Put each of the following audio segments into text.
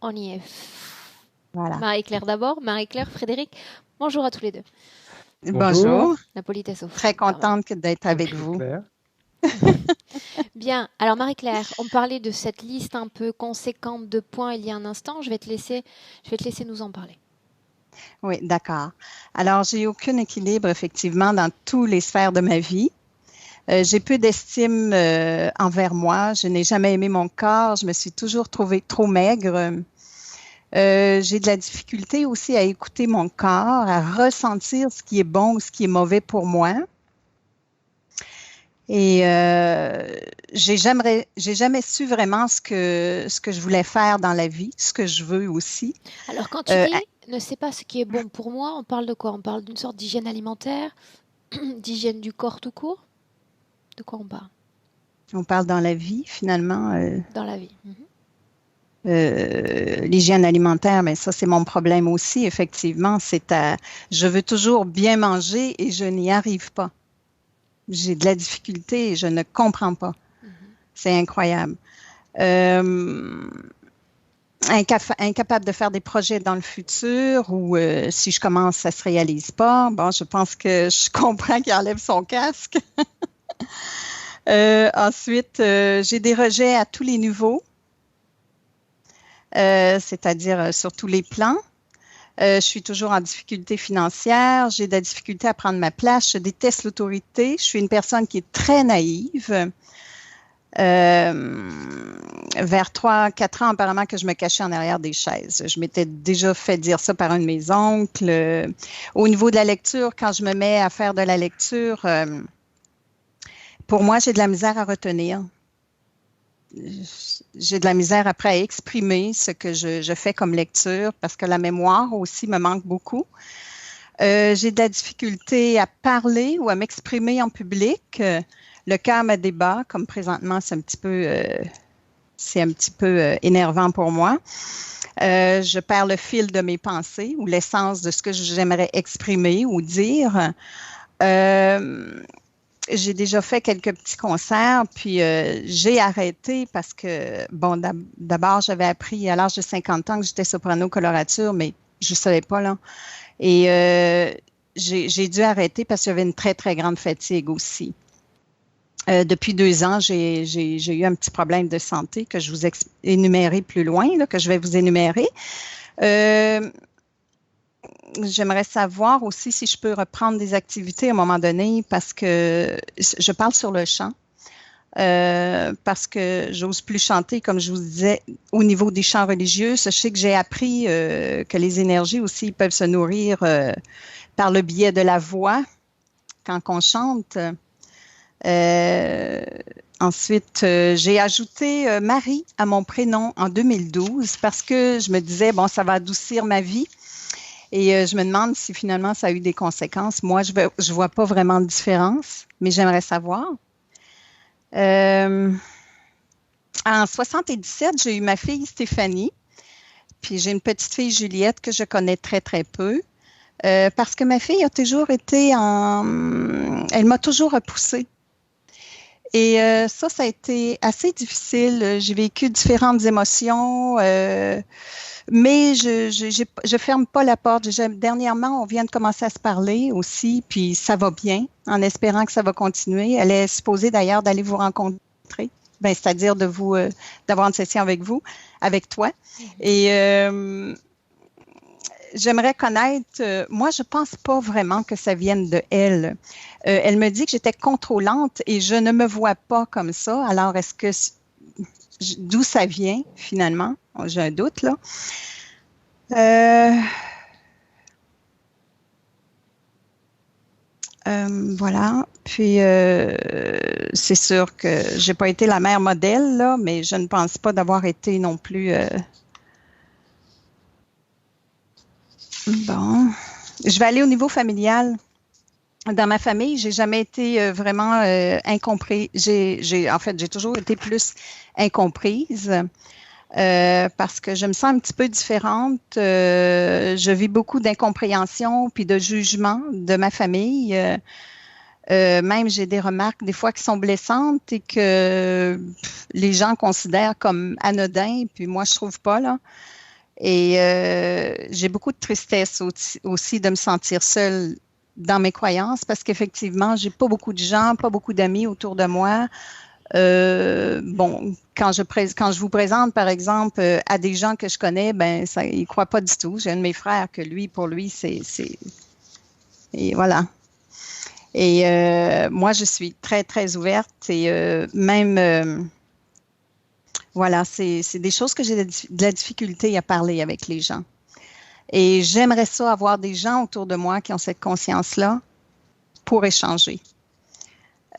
On y est. Voilà. Marie-Claire d'abord, Marie-Claire, Frédéric. Bonjour à tous les deux. Bonjour, Bonjour. La politesse Très oblige quand même. contente d'être avec vous. Marie-Claire. Bien, alors Marie-Claire, on parlait de cette liste un peu conséquente de points il y a un instant. Je vais te laisser nous en parler. Oui, d'accord. Alors, j'ai aucun équilibre, effectivement, dans toutes les sphères de ma vie. J'ai peu d'estime envers moi. Je n'ai jamais aimé mon corps. Je me suis toujours trouvée trop maigre. J'ai de la difficulté aussi à écouter mon corps, à ressentir ce qui est bon ou ce qui est mauvais pour moi. Et j'ai jamais su vraiment ce que je voulais faire dans la vie, ce que je veux aussi. Alors quand tu Euh, dis ne sais pas ce qui est bon pour moi, on parle de quoi? On parle d'une sorte d'hygiène alimentaire, d'hygiène du corps tout court? De quoi on parle on parle dans la vie, finalement. dans la vie? L'hygiène alimentaire, mais ça, c'est mon problème aussi, effectivement. Je veux toujours bien manger et je n'y arrive pas. J'ai de la difficulté et je ne comprends pas. C'est incroyable. Euh, Incapable de faire des projets dans le futur ou si je commence, ça ne se réalise pas. Bon, je pense que je comprends qu'il enlève son casque. Ensuite, j'ai des rejets à tous les niveaux, c'est-à-dire sur tous les plans. Je suis toujours en difficulté financière, j'ai de la difficulté à prendre ma place, je déteste l'autorité, je suis une personne qui est très naïve. Vers 3-4 ans, apparemment que je me cachais en arrière des chaises. Je m'étais déjà fait dire ça par un de mes oncles. Au niveau de la lecture, quand je me mets à faire de la lecture, pour moi, j'ai de la misère à retenir. J'ai de la misère après à exprimer ce que je fais comme lecture parce que la mémoire aussi me manque beaucoup. J'ai de la difficulté à parler ou à m'exprimer en public. Le cœur me débat, comme présentement, c'est un petit peu énervant pour moi. Je perds le fil de mes pensées ou l'essence de ce que j'aimerais exprimer ou dire. J'ai déjà fait quelques petits concerts, puis j'ai arrêté parce que, bon, d'abord, j'avais appris à l'âge de 50 ans que j'étais soprano colorature, mais je ne savais pas, là. Et j'ai dû arrêter parce qu'il y avait une très, très grande fatigue aussi. Depuis 2 ans, j'ai eu un petit problème de santé que je vous énumérerai plus loin, là, que je vais vous énumérer. J'aimerais savoir aussi si je peux reprendre des activités à un moment donné parce que je parle sur le chant. Parce que j'ose plus chanter, comme je vous disais, au niveau des chants religieux. Je sais que j'ai appris que les énergies aussi peuvent se nourrir par le biais de la voix quand on chante. Ensuite, j'ai ajouté Marie à mon prénom en 2012 parce que je me disais, bon, ça va adoucir ma vie. Et je me demande si finalement ça a eu des conséquences. Moi, je vois pas vraiment de différence, mais j'aimerais savoir. En 77, j'ai eu ma fille Stéphanie, puis j'ai une petite fille Juliette que je connais très, très peu. Parce que ma fille a toujours été elle m'a toujours repoussée. Et ça a été assez difficile. J'ai vécu différentes émotions, mais je ferme pas la porte. Dernièrement, on vient de commencer à se parler aussi, puis ça va bien, en espérant que ça va continuer. Elle est supposée d'ailleurs d'aller vous rencontrer, ben, c'est-à-dire d'avoir une session avec vous, avec toi. Et j'aimerais connaître, moi, je pense pas vraiment que ça vienne de elle. Elle me dit que j'étais contrôlante et je ne me vois pas comme ça. Alors, d'où ça vient, finalement? J'ai un doute, là. Voilà. Puis, c'est sûr que j'ai pas été la mère modèle, là, mais je ne pense pas d'avoir été non plus... Bon. Je vais aller au niveau familial. Dans ma famille, j'ai jamais été vraiment incomprise. En fait, j'ai toujours été plus incomprise parce que je me sens un petit peu différente. Je vis beaucoup d'incompréhension puis de jugement de ma famille. Même j'ai des remarques des fois qui sont blessantes et que les gens considèrent comme anodins, puis moi je trouve pas là. Et j'ai beaucoup de tristesse aussi de me sentir seule dans mes croyances parce qu'effectivement, j'ai pas beaucoup de gens, pas beaucoup d'amis autour de moi. Bon, quand je vous présente, par exemple, à des gens que je connais, ben, ça, ils croient pas du tout. J'ai un de mes frères que lui, pour lui, et voilà. Et moi, je suis très, très ouverte et même, voilà, c'est des choses que j'ai de la difficulté à parler avec les gens. Et j'aimerais ça avoir des gens autour de moi qui ont cette conscience-là pour échanger.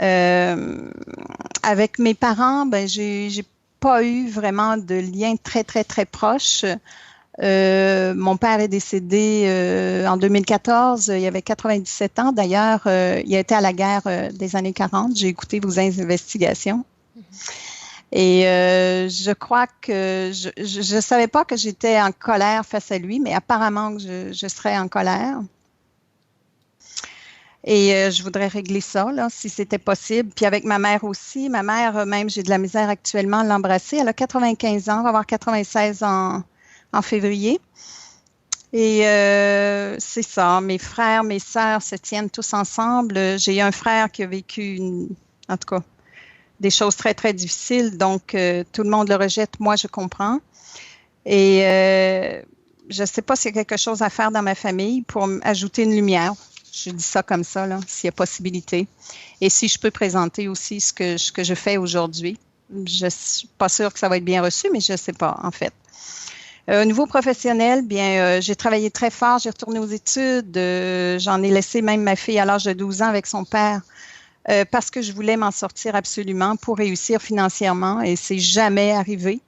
Euh, Avec mes parents, ben, j'ai pas eu vraiment de lien très, très, très proche. Mon père est décédé en 2014. Il avait 97 ans. D'ailleurs, il a été à la guerre des années 40. J'ai écouté vos investigations. Et je crois que je savais pas que j'étais en colère face à lui, mais apparemment que je serais en colère. Et je voudrais régler ça, là, si c'était possible. Puis avec ma mère aussi. Ma mère, même, j'ai de la misère actuellement à l'embrasser. Elle a 95 ans, va avoir 96 en février. Et c'est ça. Mes frères, mes sœurs se tiennent tous ensemble. J'ai un frère qui a vécu, en tout cas, des choses très, très difficiles. Donc, tout le monde le rejette. Moi, je comprends. Et je ne sais pas s'il y a quelque chose à faire dans ma famille pour ajouter une lumière. Je dis ça comme ça, là, s'il y a possibilité. Et si je peux présenter aussi ce que je fais aujourd'hui. Je ne suis pas sûre que ça va être bien reçu, mais je ne sais pas, en fait. Au niveau professionnel, bien, j'ai travaillé très fort, j'ai retourné aux études, j'en ai laissé même ma fille à l'âge de 12 ans avec son père parce que je voulais m'en sortir absolument pour réussir financièrement et c'est jamais arrivé.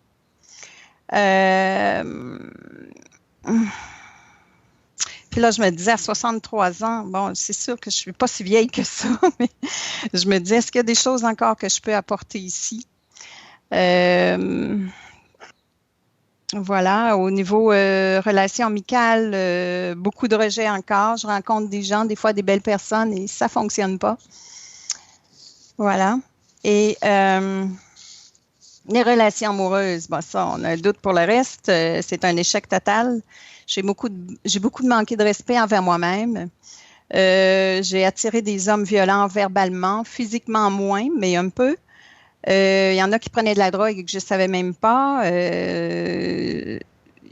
Euh, Puis là, je me disais à 63 ans, bon, c'est sûr que je suis pas si vieille que ça, mais je me disais, est-ce qu'il y a des choses encore que je peux apporter ici? Voilà, au niveau relations amicales, beaucoup de rejets encore. Je rencontre des gens, des fois des belles personnes et ça fonctionne pas. Voilà. Et les relations amoureuses, bon, ça, on a un doute pour le reste. C'est un échec total. J'ai beaucoup de manqué de respect envers moi-même. J'ai attiré des hommes violents verbalement, physiquement moins, mais un peu. Il y en a qui prenaient de la drogue et que je ne savais même pas. Il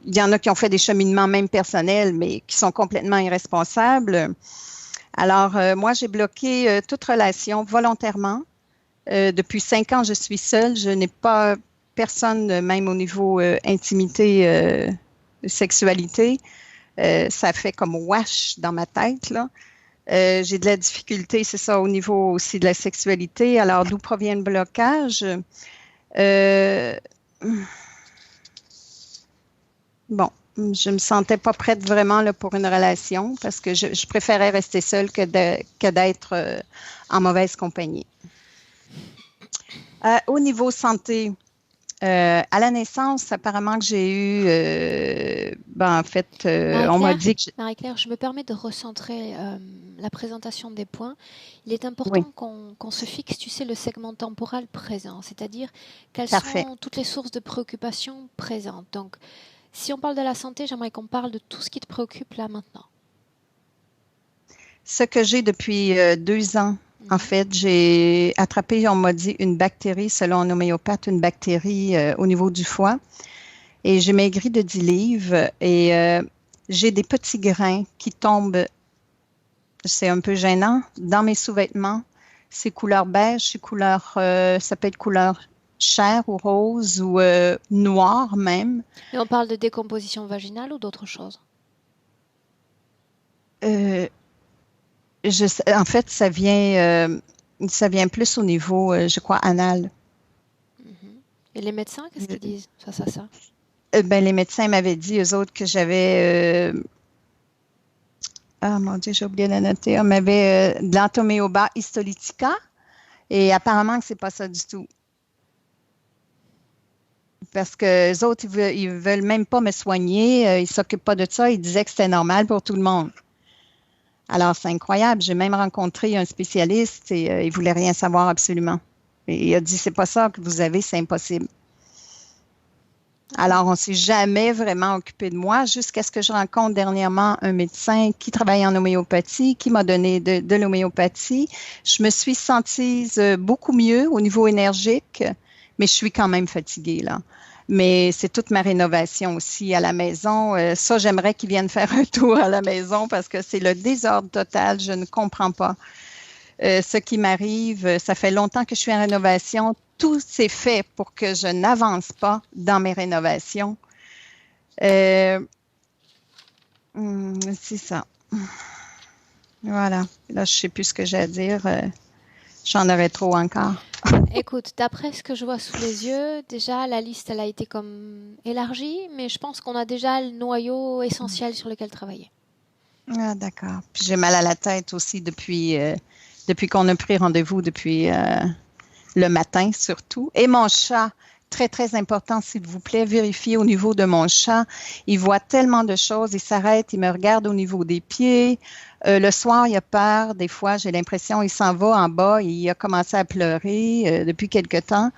y en a qui ont fait des cheminements même personnels, mais qui sont complètement irresponsables. Alors, moi, j'ai bloqué toute relation volontairement. Depuis 5 ans, je suis seule. Je n'ai pas personne, même au niveau intimité, sexualité. Ça fait comme wash dans ma tête, là. J'ai de la difficulté, c'est ça, au niveau aussi de la sexualité. Alors, d'où provient le blocage? Euh, bon, je me sentais pas prête vraiment là, pour une relation parce que je préférais rester seule que d'être en mauvaise compagnie. Au niveau santé, à la naissance, apparemment que j'ai eu, ben, en fait, on m'a dit que Marie-Claire, je me permets de recentrer la présentation des points. Il est important oui, qu'on se fixe, tu sais, le segment temporel présent, c'est-à-dire quelles parfait. sont toutes les sources de préoccupation présentes. Donc, si on parle de la santé, j'aimerais qu'on parle de tout ce qui te préoccupe là maintenant. Ce que j'ai depuis 2 ans, en fait, j'ai attrapé, on m'a dit, une bactérie, selon un homéopathe, une bactérie au niveau du foie. Et j'ai maigri de 10 livres et j'ai des petits grains qui tombent, c'est un peu gênant, dans mes sous-vêtements. C'est couleur beige, c'est couleur, ça peut être couleur chair ou rose ou noir même. Et on parle de décomposition vaginale ou d'autre chose? Euh, En fait, ça vient plus au niveau, je crois, anal. Mhm. Et les médecins, qu'est-ce qu'ils disent face à ça? Ben, les médecins m'avaient dit, eux autres, que j'avais, ah mon Dieu, j'ai oublié de la noter, on m'avait de l'entoméoba histolytica et apparemment que c'est pas ça du tout. Parce que les autres, ils veulent même pas me soigner, ils s'occupent pas de ça, ils disaient que c'était normal pour tout le monde. Alors, c'est incroyable. J'ai même rencontré un spécialiste et il voulait rien savoir absolument. Et il a dit, c'est pas ça que vous avez, c'est impossible. Alors, on ne s'est jamais vraiment occupé de moi jusqu'à ce que je rencontre dernièrement un médecin qui travaille en homéopathie, qui m'a donné de l'homéopathie. Je me suis sentie beaucoup mieux au niveau énergique, mais je suis quand même fatiguée, là. Mais c'est toute ma rénovation aussi à la maison. Ça, j'aimerais qu'ils viennent faire un tour à la maison parce que c'est le désordre total. Je ne comprends pas ce qui m'arrive. Ça fait longtemps que je suis en rénovation. Tout s'est fait pour que je n'avance pas dans mes rénovations. Euh, c'est ça. Voilà. Là, je ne sais plus ce que j'ai à dire. J'en aurais trop encore. Écoute, d'après ce que je vois sous les yeux, déjà la liste elle a été comme élargie, mais je pense qu'on a déjà le noyau essentiel sur lequel travailler. Ah, d'accord. Puis j'ai mal à la tête aussi depuis qu'on a pris rendez-vous, depuis le matin surtout. Et mon chat, très, très important, s'il vous plaît, vérifiez au niveau de mon chat. Il voit tellement de choses, il s'arrête, il me regarde au niveau des pieds. Le soir, il a peur. Des fois, j'ai l'impression il s'en va en bas. Il a commencé à pleurer depuis quelque temps,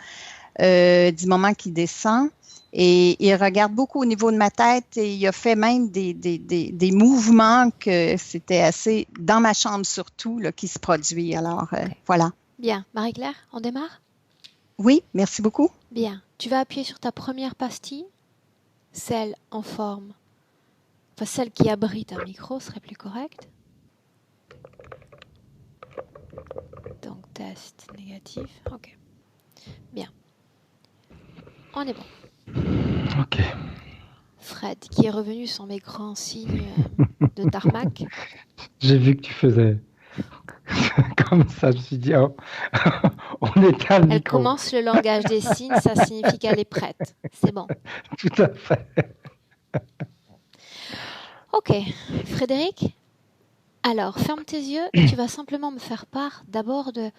du moment qu'il descend. Et il regarde beaucoup au niveau de ma tête et il a fait même des mouvements que c'était assez, dans ma chambre surtout, là, qui se produit. Alors, Ok. voilà. Bien. Marie-Claire, on démarre? Oui, merci beaucoup. Bien. Tu vas appuyer sur ta première pastille, celle en forme, enfin celle qui abrite un micro serait plus correct. Donc test négatif. Ok. Bien. On est bon. Ok. Fred, qui est revenu sur mes grands signes de tarmac. J'ai vu que tu faisais comme ça. Je me suis dit, oh, on éteint le Elle micro. commence le langage des signes, ça signifie qu'elle est prête. C'est bon. Tout à fait. Ok. Frédéric, alors ferme tes yeux et tu vas simplement me faire part d'abord de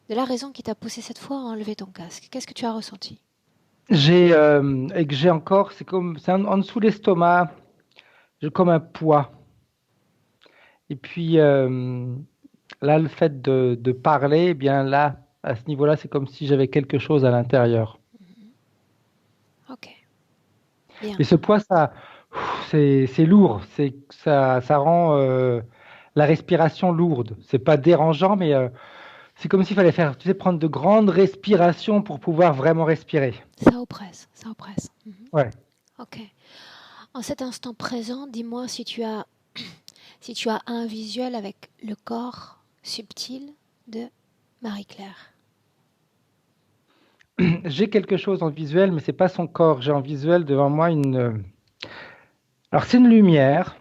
la raison qui t'a poussé cette fois à enlever ton casque. Qu'est-ce que tu as ressenti? Et que j'ai encore, c'est en dessous de l'estomac, j'ai comme un poids. Et puis là, le fait de parler, eh bien là, à ce niveau-là, c'est comme si j'avais quelque chose à l'intérieur. Ok. Bien. Et ce poids, c'est lourd. Ça rend la respiration lourde. C'est pas dérangeant, mais c'est comme s'il fallait faire, tu sais, prendre de grandes respirations pour pouvoir vraiment respirer. Ça oppresse, ça oppresse. Ouais. Ok. En cet instant présent, dis-moi si tu as un visuel avec le corps subtil de Marie-Claire. J'ai quelque chose en visuel, mais c'est pas son corps. J'ai en visuel devant moi une. Alors c'est une lumière,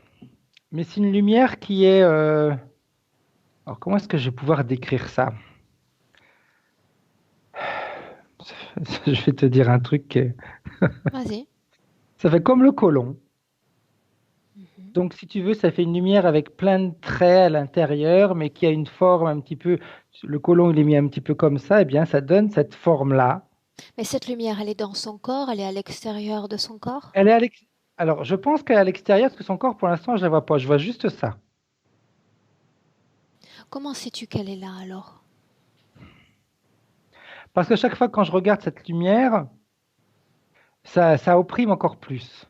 mais c'est une lumière qui est. Alors comment est-ce que je vais pouvoir décrire ça? Je vais te dire un truc Vas-y. Ça fait comme le côlon. Donc, si tu veux, ça fait une lumière avec plein de traits à l'intérieur, mais qui a une forme un petit peu. Le côlon, il est mis un petit peu comme ça, et bien, ça donne cette forme-là. Mais cette lumière, elle est dans son corps, elle est à l'extérieur de son corps. Elle est Alors, je pense qu'elle est à l'extérieur, parce que son corps, pour l'instant, je ne la vois pas. Je vois juste ça. Comment sais-tu qu'elle est là alors? Parce que chaque fois quand je regarde cette lumière, ça opprime encore plus.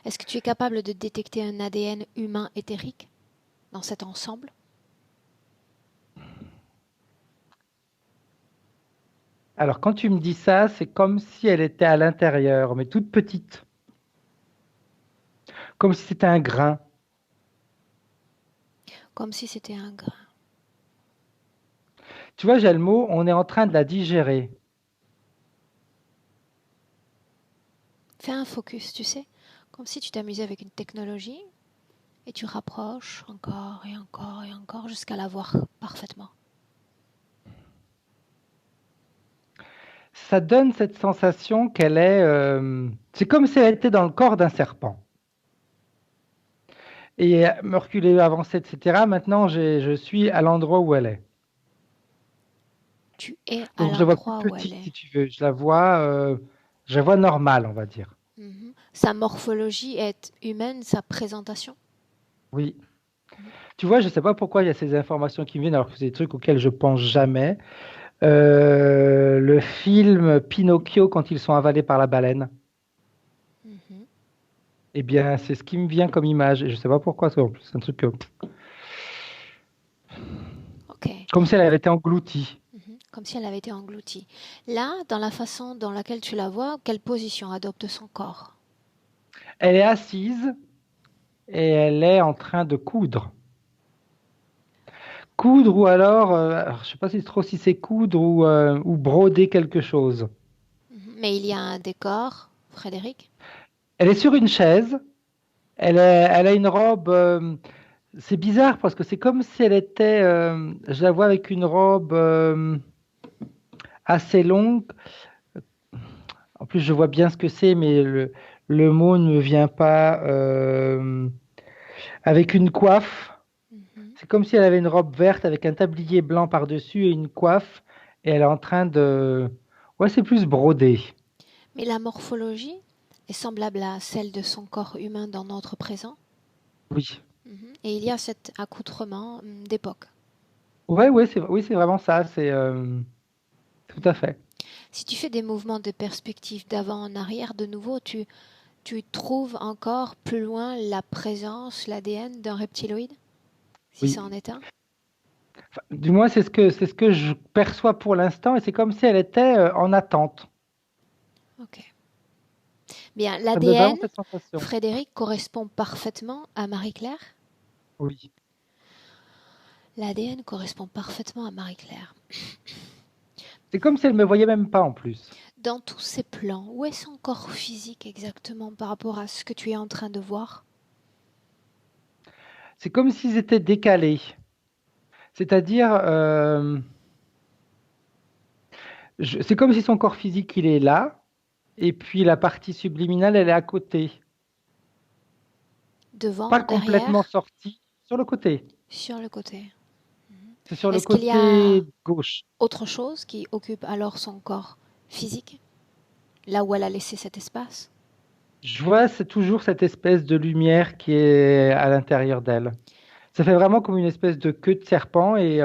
Est-ce que tu es capable de détecter un ADN humain éthérique dans cet ensemble? Alors, quand tu me dis ça, c'est comme si elle était à l'intérieur, mais toute petite. Comme si c'était un grain. Comme si c'était un grain. Tu vois, j'ai le mot, on est en train de la digérer. Fais un focus, tu sais, comme si tu t'amusais avec une technologie et tu rapproches encore et encore et encore jusqu'à la voir parfaitement. Ça donne cette sensation qu'elle est. C'est comme si elle était dans le corps d'un serpent. Et me reculer, avancer, etc. Maintenant, je suis à l'endroit où elle est. Tu es à Donc, je la vois plus l'endroit où elle petite, est. si tu veux. Je la vois normale, on va dire. Sa morphologie est humaine, sa présentation. Oui. Tu vois, je ne sais pas pourquoi il y a ces informations qui me viennent, alors que c'est des trucs auxquels je pense jamais. Le film Pinocchio quand ils sont avalés par la baleine. Mhm. Eh bien, c'est ce qui me vient comme image. Et je sais pas pourquoi, c'est un truc Ok. comme si elle avait été engloutie. Mhm. Comme si elle avait été engloutie. Là, dans la façon dans laquelle tu la vois, quelle position adopte son corps? Elle est assise et elle est en train de coudre. Coudre ou alors, je sais pas si trop si c'est coudre ou broder quelque chose. Mhm. Mais il y a un décor, Frédéric? Elle est sur une chaise. Elle a une robe. C'est bizarre parce que c'est comme si elle était. Je la vois avec une robe assez longue. En plus, je vois bien ce que c'est, mais le mot ne me vient pas. Avec une coiffe. Mhm. C'est comme si elle avait une robe verte avec un tablier blanc par-dessus et une coiffe. Et elle est en train de. Ouais, c'est plus brodé. Mais la morphologie est semblable à celle de son corps humain dans notre présent. Oui. Mhm. Et il y a cet accoutrement d'époque. Ouais, ouais, oui, c'est vraiment ça. C'est tout à Mhm. fait. Si tu fais des mouvements de perspective d'avant en arrière, de nouveau, tu trouves encore plus loin la présence, l'ADN d'un reptiloïde, si Oui. ça en est un. Enfin, du moins, c'est ce que je perçois pour l'instant, et c'est comme si elle était en attente. Ok. Bien, Ça me donne l'ADN, vraiment cette sensation. Frédéric, correspond parfaitement à Marie-Claire. Oui. L'ADN correspond parfaitement à Marie-Claire. C'est comme si elle me voyait même pas en plus. Dans tous ces plans, où est son corps physique exactement par rapport à ce que tu es en train de voir? C'est comme s'ils étaient décalés. C'est-à-dire, c'est comme si son corps physique, il est là, et puis la partie subliminale, elle est à côté. Pas Devant, complètement derrière, sortie, sur le côté. sur le côté. C'est sur le Est-ce qu'il y a côté gauche. autre chose qui occupe alors son corps physique, là où elle a laissé cet espace? Je vois, c'est toujours cette espèce de lumière qui est à l'intérieur d'elle. Ça fait vraiment comme une espèce de queue de serpent et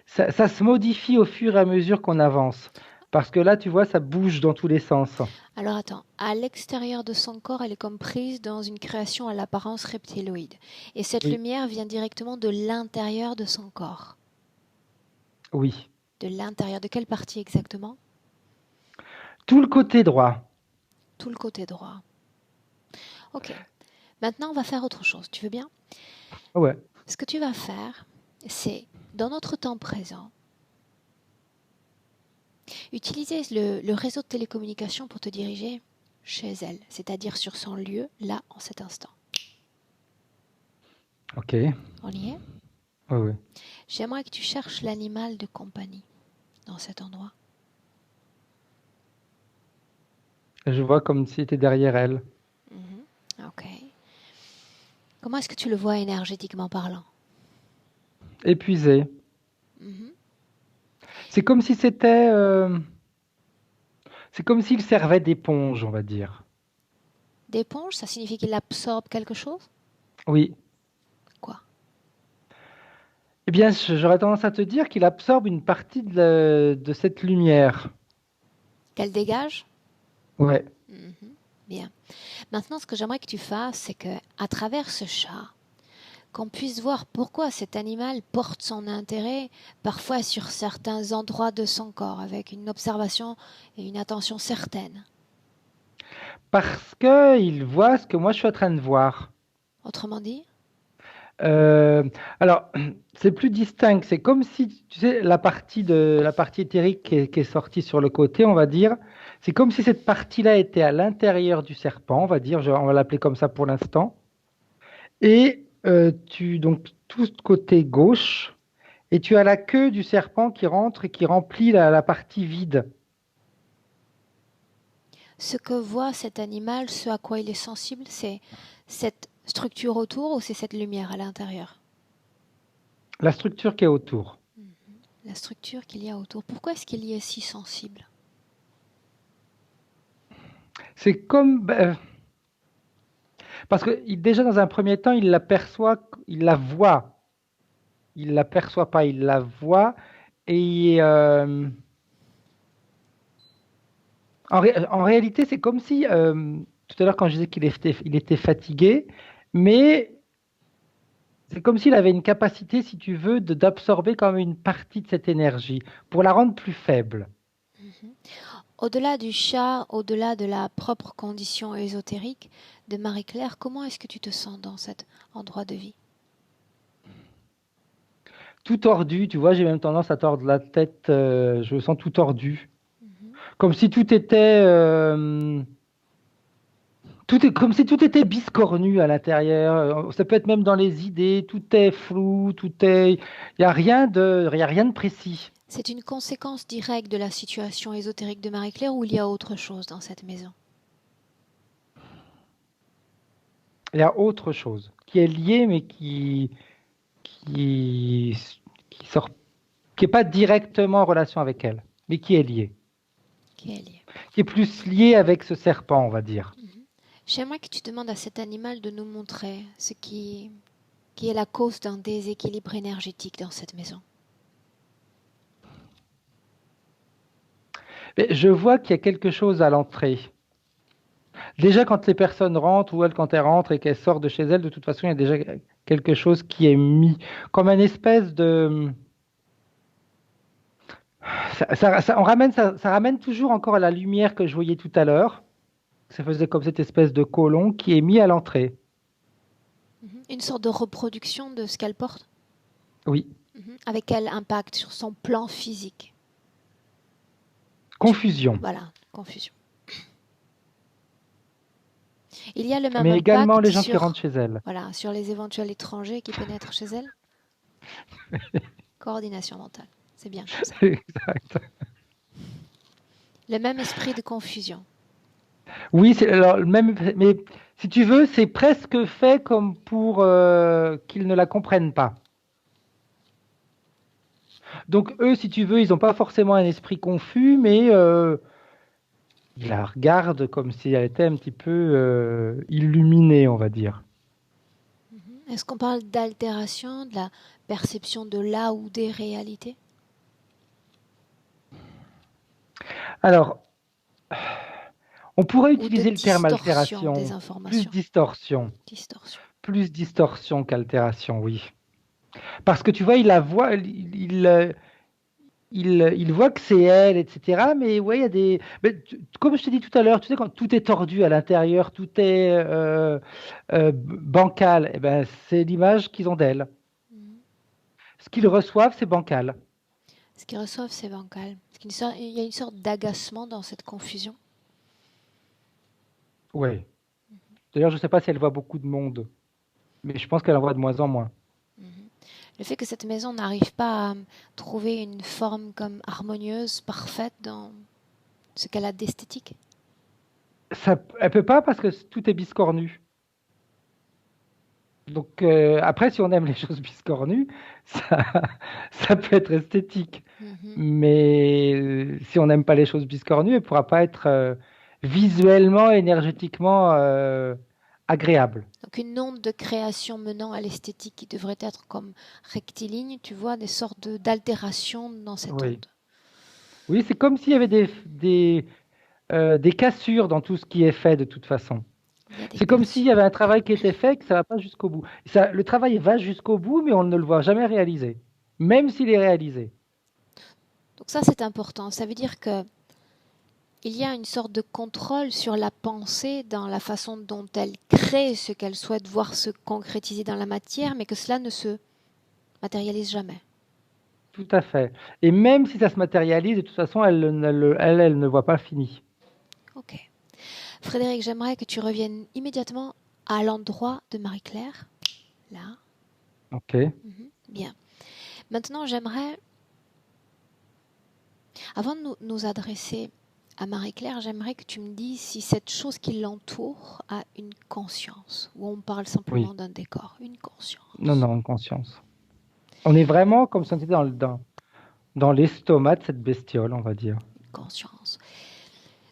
ça se modifie au fur et à mesure qu'on avance. Parce que là, tu vois, ça bouge dans tous les sens. Alors attends, à l'extérieur de son corps, elle est comme prise dans une création à l'apparence reptiloïde. Et cette Oui, lumière vient directement de l'intérieur de son corps. oui. De l'intérieur, de quelle partie exactement? Tout le côté droit. Tout le côté droit. Ok, maintenant on va faire autre chose, tu veux bien? Ouais. Ce que tu vas faire, c'est, dans notre temps présent, utiliser le réseau de télécommunication pour te diriger chez elle, c'est-à-dire sur son lieu, là, en cet instant. Ok. Ouais, On y est? ouais. J'aimerais que tu cherches l'animal de compagnie dans cet endroit. Je vois comme si c'était derrière elle. Mhm. Ok. Comment est-ce que tu le vois énergétiquement parlant? Épuisée. Mhm. C'est comme si c'est comme s'il servait d'éponge, on va dire. D'éponge, ça signifie qu'il absorbe quelque chose? Oui. Quoi? Eh bien, j'aurais tendance à te dire qu'il absorbe une partie de cette lumière. Qu'elle dégage? Ouais. Mhm. Bien. Maintenant, ce que j'aimerais que tu fasses, c'est que, à travers ce chat, qu'on puisse voir pourquoi cet animal porte son intérêt parfois sur certains endroits de son corps, avec une observation et une attention certaine. Parce que il voit ce que moi je suis en train de voir. Autrement dit, Euh, alors, c'est plus distinct. C'est comme si, tu sais, la partie éthérique qui est sortie sur le côté, on va dire, c'est comme si cette partie-là était à l'intérieur du serpent, on va dire, on va l'appeler comme ça pour l'instant. Et donc tout ce côté gauche, et tu as la queue du serpent qui rentre et qui remplit la partie vide. ce que voit cet animal, ce à quoi il est sensible, c'est cette structure autour ou c'est cette lumière à l'intérieur? La structure qui est autour. La structure qu'il y a autour. Pourquoi est-ce qu'il y est si sensible? C'est comme, parce que déjà dans un premier temps, il l'aperçoit, il la voit. Il la perçoit pas, il la voit Et en réalité, c'est comme si, tout à l'heure quand je disais il était fatigué, mais c'est comme s'il avait une capacité, si tu veux, d'absorber quand même une partie de cette énergie pour la rendre plus faible. Mhm. Au-delà du chat, au-delà de la propre condition ésotérique de Marie-Claire, comment est-ce que tu te sens dans cet endroit de vie? Tout tordu, tu vois, j'ai même tendance à tordre la tête, je me sens tout tordu. Mhm. Comme si tout était, comme si tout était biscornu à l'intérieur. Ça peut être même dans les idées, tout est flou, il y a rien de précis. C'est une conséquence directe de la situation ésotérique de Marie-Claire ou il y a autre chose dans cette maison? Il y a autre chose qui est lié, mais qui, qui sort, qui est pas directement en relation avec elle, mais qui est lié, Qui est liée. qui est plus lié avec ce serpent, on va dire. Mhm. J'aimerais que tu demandes à cet animal de nous montrer qui est la cause d'un déséquilibre énergétique dans cette maison. Mais je vois qu'il y a quelque chose à l'entrée. Déjà, quand les personnes rentrent, ou quand elles rentrent et qu'elles sortent de chez elles, de toute façon, il y a déjà quelque chose qui est mis comme une espèce de... ça ramène toujours encore à la lumière que je voyais tout à l'heure. Ça faisait comme cette espèce de côlon qui est mis à l'entrée. Mhm. Une sorte de reproduction de ce qu'elle porte. Oui. Mhm. Avec quel impact sur son plan physique? Confusion. Voilà, confusion. Il y a le même Mais également impact les gens qui rentrent chez elles. voilà, sur les éventuels étrangers qui pénètrent chez elle. Coordination mentale, c'est bien comme ça. Exact. Le même esprit de confusion. Oui, alors, même, mais si tu veux, c'est presque fait comme pour qu'ils ne la comprennent pas. Donc eux, si tu veux, ils n'ont pas forcément un esprit confus, mais ils la regardent comme si elle était un petit peu illuminée, on va dire. Mhm. Est-ce qu'on parle d'altération, de la perception de là ou des réalités? Alors, on pourrait Ou de utiliser le terme distorsion des altération, plus informations? distorsion, Distorsion. plus distorsion qu'altération, oui. Parce que tu vois, il voit que c'est elle, etc. Mais ouais, il y a des. Mais comme je te dis tout à l'heure, tu sais, quand tout est tordu à l'intérieur, tout est bancal, eh ben, c'est l'image qu'ils ont d'elle. Mhm. Ce qu'ils reçoivent, c'est bancal. Ce qu'ils reçoivent, c'est bancal. Il y a une sorte d'agacement dans cette confusion. Oui. D'ailleurs, je ne sais pas si elle voit beaucoup de monde, mais je pense qu'elle en voit de moins en moins. Mhm. Le fait que cette maison n'arrive pas à trouver une forme comme harmonieuse, parfaite dans ce qu'elle a d'esthétique. Elle peut pas parce que tout est biscornu. Donc après, si on aime les choses biscornues, ça, ça peut être esthétique. Mhm. Mais si on n'aime pas les choses biscornues, elle ne pourra pas être visuellement, énergétiquement agréable. Donc une onde de création menant à l'esthétique qui devrait être comme rectiligne, tu vois, des sortes d'altérations dans cette Oui, onde. oui, c'est comme s'il y avait des cassures dans tout ce qui est fait de toute façon. Il y a des C'est comme s'il y cassures. avait un travail qui était fait et que ça ne va pas jusqu'au bout. Le travail va jusqu'au bout, mais on ne le voit jamais réalisé, même s'il est réalisé. Donc ça, c'est important. Ça veut dire que il y a une sorte de contrôle sur la pensée dans la façon dont elle crée ce qu'elle souhaite voir se concrétiser dans la matière, mais que cela ne se matérialise jamais. Tout à fait. Et même si ça se matérialise, de toute façon, elle ne voit pas fini. Ok. Frédéric, j'aimerais que tu reviennes immédiatement à l'endroit de Marie-Claire. Là. Ok. Mhm. Bien. Maintenant, avant de nous adresser à Marie-Claire, j'aimerais que tu me dises si cette chose qui l'entoure a une conscience, ou on parle simplement Oui. d'un décor, une Non, conscience. non, conscience. On est vraiment comme si on était dans l'estomac de cette bestiole, on va dire. Une conscience.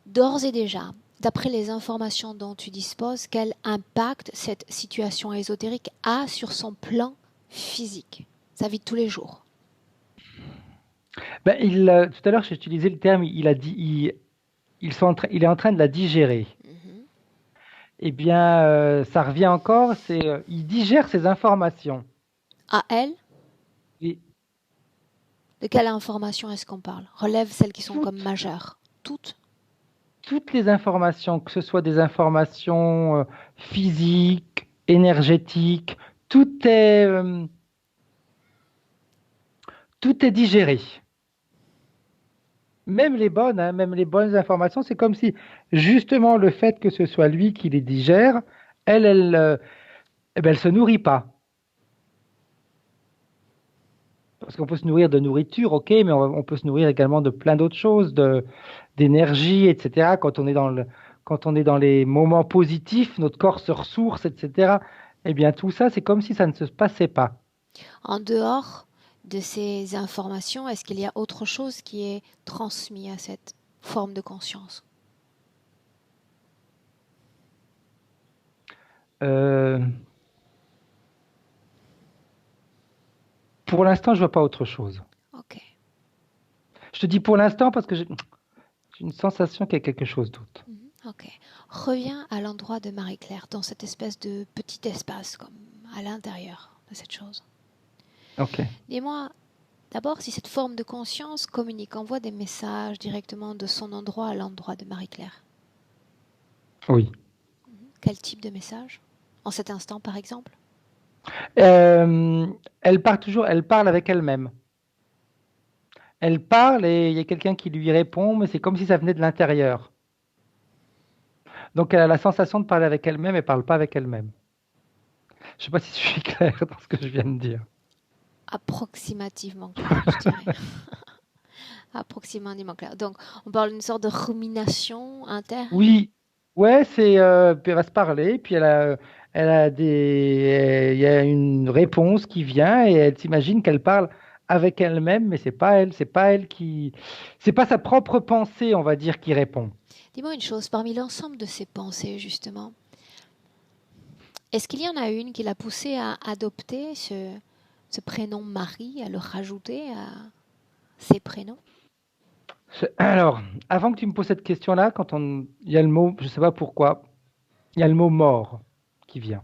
D'ores et déjà, d'après les informations dont tu disposes, quel impact cette situation ésotérique a sur son plan physique, sa vie de tous les jours? Ben, tout à l'heure, j'ai utilisé le terme, il a dit, il est en train de la digérer. Mhm. Eh bien, ça revient encore, il digère ces informations. À elle, Et de quelle information est-ce qu'on parle? Relève celles qui sont comme toutes, majeures. Toutes? toutes les informations, que ce soit des informations physiques, énergétiques, tout est digéré. Même les bonnes, hein, même les bonnes informations, c'est comme si justement le fait que ce soit lui qui les digère, eh ben, elle se nourrit pas. Parce qu'on peut se nourrir de nourriture, ok, mais on peut se nourrir également de plein d'autres choses, d'énergie, etc. Quand on est dans les moments positifs, notre corps se ressource, etc. Eh bien, tout ça, c'est comme si ça ne se passait pas. En dehors de ces informations, est-ce qu'il y a autre chose qui est transmis à cette forme de conscience? Euh, pour l'instant, je vois pas autre chose. Ok. Je te dis pour l'instant parce que j'ai une sensation qu'il y a quelque chose d'autre. Mhm. Ok. Reviens à l'endroit de Marie-Claire, dans cette espèce de petit espace, comme à l'intérieur de cette chose. Ok. Dis-moi, d'abord, si cette forme de conscience communique, envoie des messages directement de son endroit à l'endroit de Marie-Claire. Oui. Quel type de message? En cet instant, par exemple? Euh, elle parle avec elle-même. Elle parle et il y a quelqu'un qui lui répond, mais c'est comme si ça venait de l'intérieur. Donc elle a la sensation de parler avec elle-même et parle pas avec elle-même. Je sais pas si je suis clair dans ce que je viens de dire. Approximativement clair, je dirais. Approximativement clair. Donc, on parle d'une sorte de rumination interne. Oui, ouais, puis elle va se parler, puis il y a une réponse qui vient et elle s'imagine qu'elle parle avec elle-même, mais c'est pas elle c'est pas sa propre pensée, on va dire, qui répond. Dis-moi une chose, parmi l'ensemble de ces pensées, justement, est-ce qu'il y en a une qui l'a poussé à adopter ce prénom Marie, à le rajouter à ses prénoms? Alors, avant que tu me poses cette question-là, il y a le mot, je sais pas pourquoi, il y a le mot mort qui vient.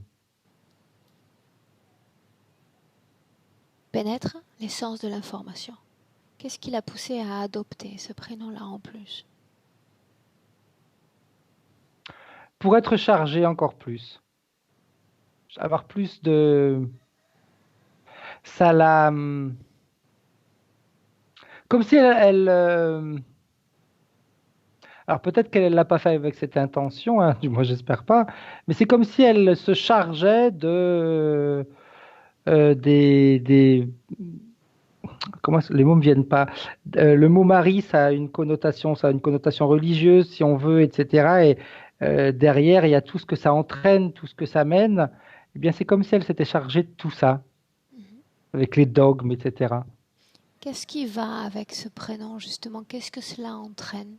Pénètre l'essence de l'information. Qu'est-ce qui l'a poussé à adopter ce prénom-là en plus? Pour être chargé encore plus, avoir plus de, ça l'a, comme si alors peut-être qu'elle l'a pas fait avec cette intention, hein, du moins j'espère pas, mais c'est comme si elle se chargeait des les mots me viennent pas. Le mot mari, ça a une connotation religieuse, si on veut, etc. Et derrière, il y a tout ce que ça entraîne, tout ce que ça mène. Eh bien, c'est comme si elle s'était chargée de tout ça, Mhm. avec les dogmes, etc. Qu'est-ce qui va avec ce prénom, justement? Qu'est-ce que cela entraîne?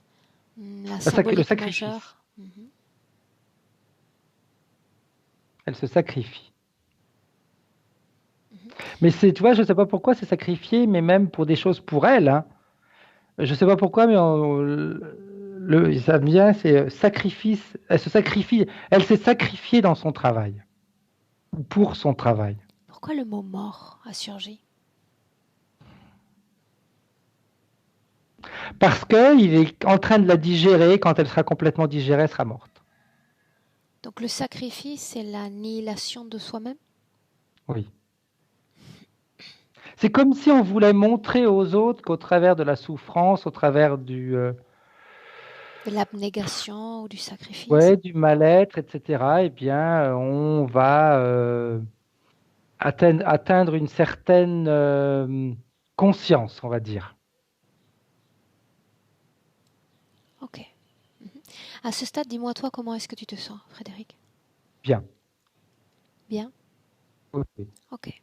La Le symbolique sacrifice. majeure? Mhm. Elle se sacrifie. Mhm. Mais c'est, tu vois, je sais pas pourquoi c'est sacrifié, mais même pour des choses pour elle, hein. Je sais pas pourquoi, mais ça me vient, c'est sacrifice. Elle se sacrifie. Elle s'est sacrifiée dans son travail, ou pour son travail. Pourquoi le mot mort a surgi? Parce qu'il est en train de la digérer. Quand elle sera complètement digérée, elle sera morte. Donc le sacrifice, c'est l'annihilation de soi-même? Oui. C'est comme si on voulait montrer aux autres qu'au travers de la souffrance, au travers De l'abnégation ou du sacrifice? ouais, du mal-être, etc., eh bien, on va atteindre une certaine conscience, on va dire. Ok. À ce stade, dis-moi toi, comment est-ce que tu te sens, Frédéric? Bien. Bien? Ok. Ok.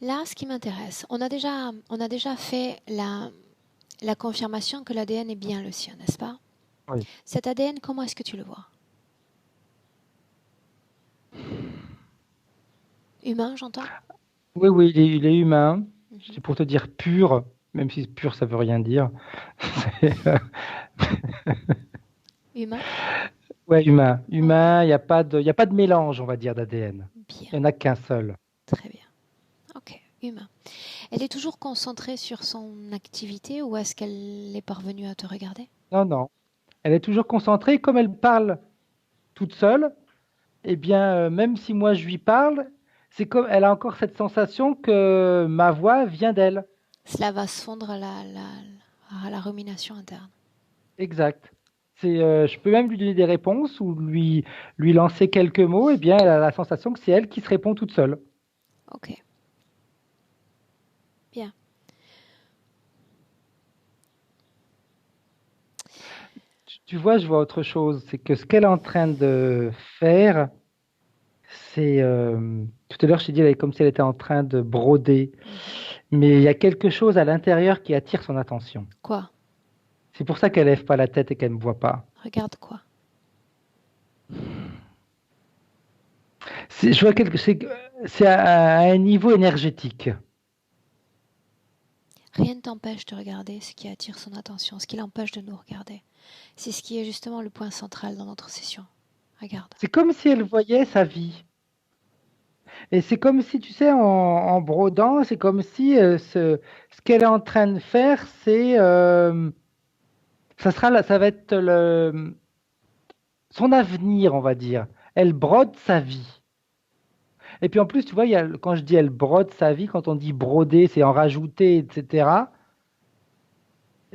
Là, ce qui m'intéresse, on a déjà fait la confirmation que l'ADN est bien le sien, n'est-ce pas? Oui. Cet ADN, comment est-ce que tu le vois? Humain, j'entends? Oui, oui, il est humain. Mhm. C'est pour te dire pur. même si pur, ça veut rien dire. C'est, Humain? ouais, humain. Ok. Humain, il y a pas de mélange, on va dire, d'ADN. Bien, Il n'y en a qu'un seul. très bien. Ok, humain. Elle est toujours concentrée sur son activité ou est-ce qu'elle est parvenue à te regarder? Non, non. Elle est toujours concentrée. Comme elle parle toute seule, eh bien, même si moi je lui parle, c'est comme elle a encore cette sensation que ma voix vient d'elle. Cela va se fondre à la rumination interne. Exact. Je peux même lui donner des réponses ou lui lancer quelques mots, et bien elle a la sensation que c'est elle qui se répond toute seule. Ok, bien. Tu vois, je vois autre chose. C'est que ce qu'elle est en train de faire, c'est... tout à l'heure, je t'ai dit, elle est comme si elle était en train de broder. Mhm. Mais il y a quelque chose à l'intérieur qui attire son attention. Quoi? C'est pour ça qu'elle lève pas la tête et qu'elle ne me voit pas. Regarde quoi? Je vois c'est à un niveau énergétique. Rien ne t'empêche de regarder ce qui attire son attention, ce qui l'empêche de nous regarder. C'est ce qui est justement le point central dans notre session. Regarde. C'est comme si elle voyait sa vie. Et c'est comme si, tu sais, en brodant, c'est comme si ce qu'elle est en train de faire, ça va être son avenir, on va dire. Elle brode sa vie. Et puis en plus, tu vois, quand je dis elle brode sa vie, quand on dit broder, c'est en rajouter, etc.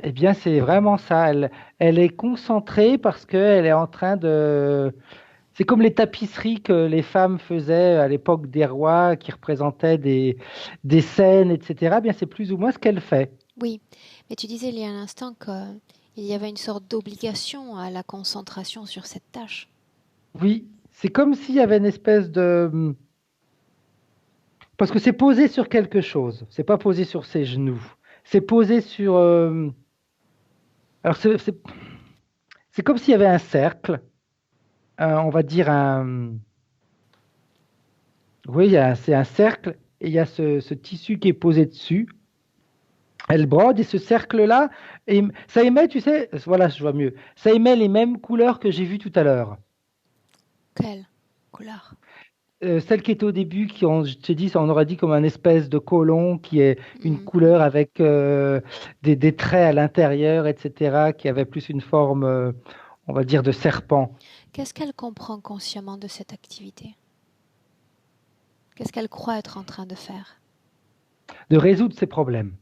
Eh bien, c'est vraiment ça. Elle est concentrée parce qu'elle est en train de... C'est comme les tapisseries que les femmes faisaient à l'époque des rois qui représentaient des scènes, etc. Eh bien, c'est plus ou moins ce qu'elle fait. Oui, mais tu disais il y a un instant qu'il y avait une sorte d'obligation à la concentration sur cette tâche. Oui, c'est comme s'il y avait une espèce de... Parce que c'est posé sur quelque chose. C'est pas posé sur ses genoux. C'est posé sur... Alors, c'est comme s'il y avait un cercle, on va dire un... Oui, c'est un cercle et il y a ce tissu qui est posé dessus. Elle brode et ce cercle-là, ça émet, tu sais, voilà, je vois mieux. Ça émet les mêmes couleurs que j'ai vues tout à l'heure. Quelle couleur? Celle qui était au début, je t'ai dit, on aurait dit comme un espèce de côlon qui est une Mhm. couleur avec des traits à l'intérieur, etc., qui avait plus une forme, on va dire, de serpent. Qu'est-ce qu'elle comprend consciemment de cette activité? Qu'est-ce qu'elle croit être en train de faire? De résoudre ses problèmes.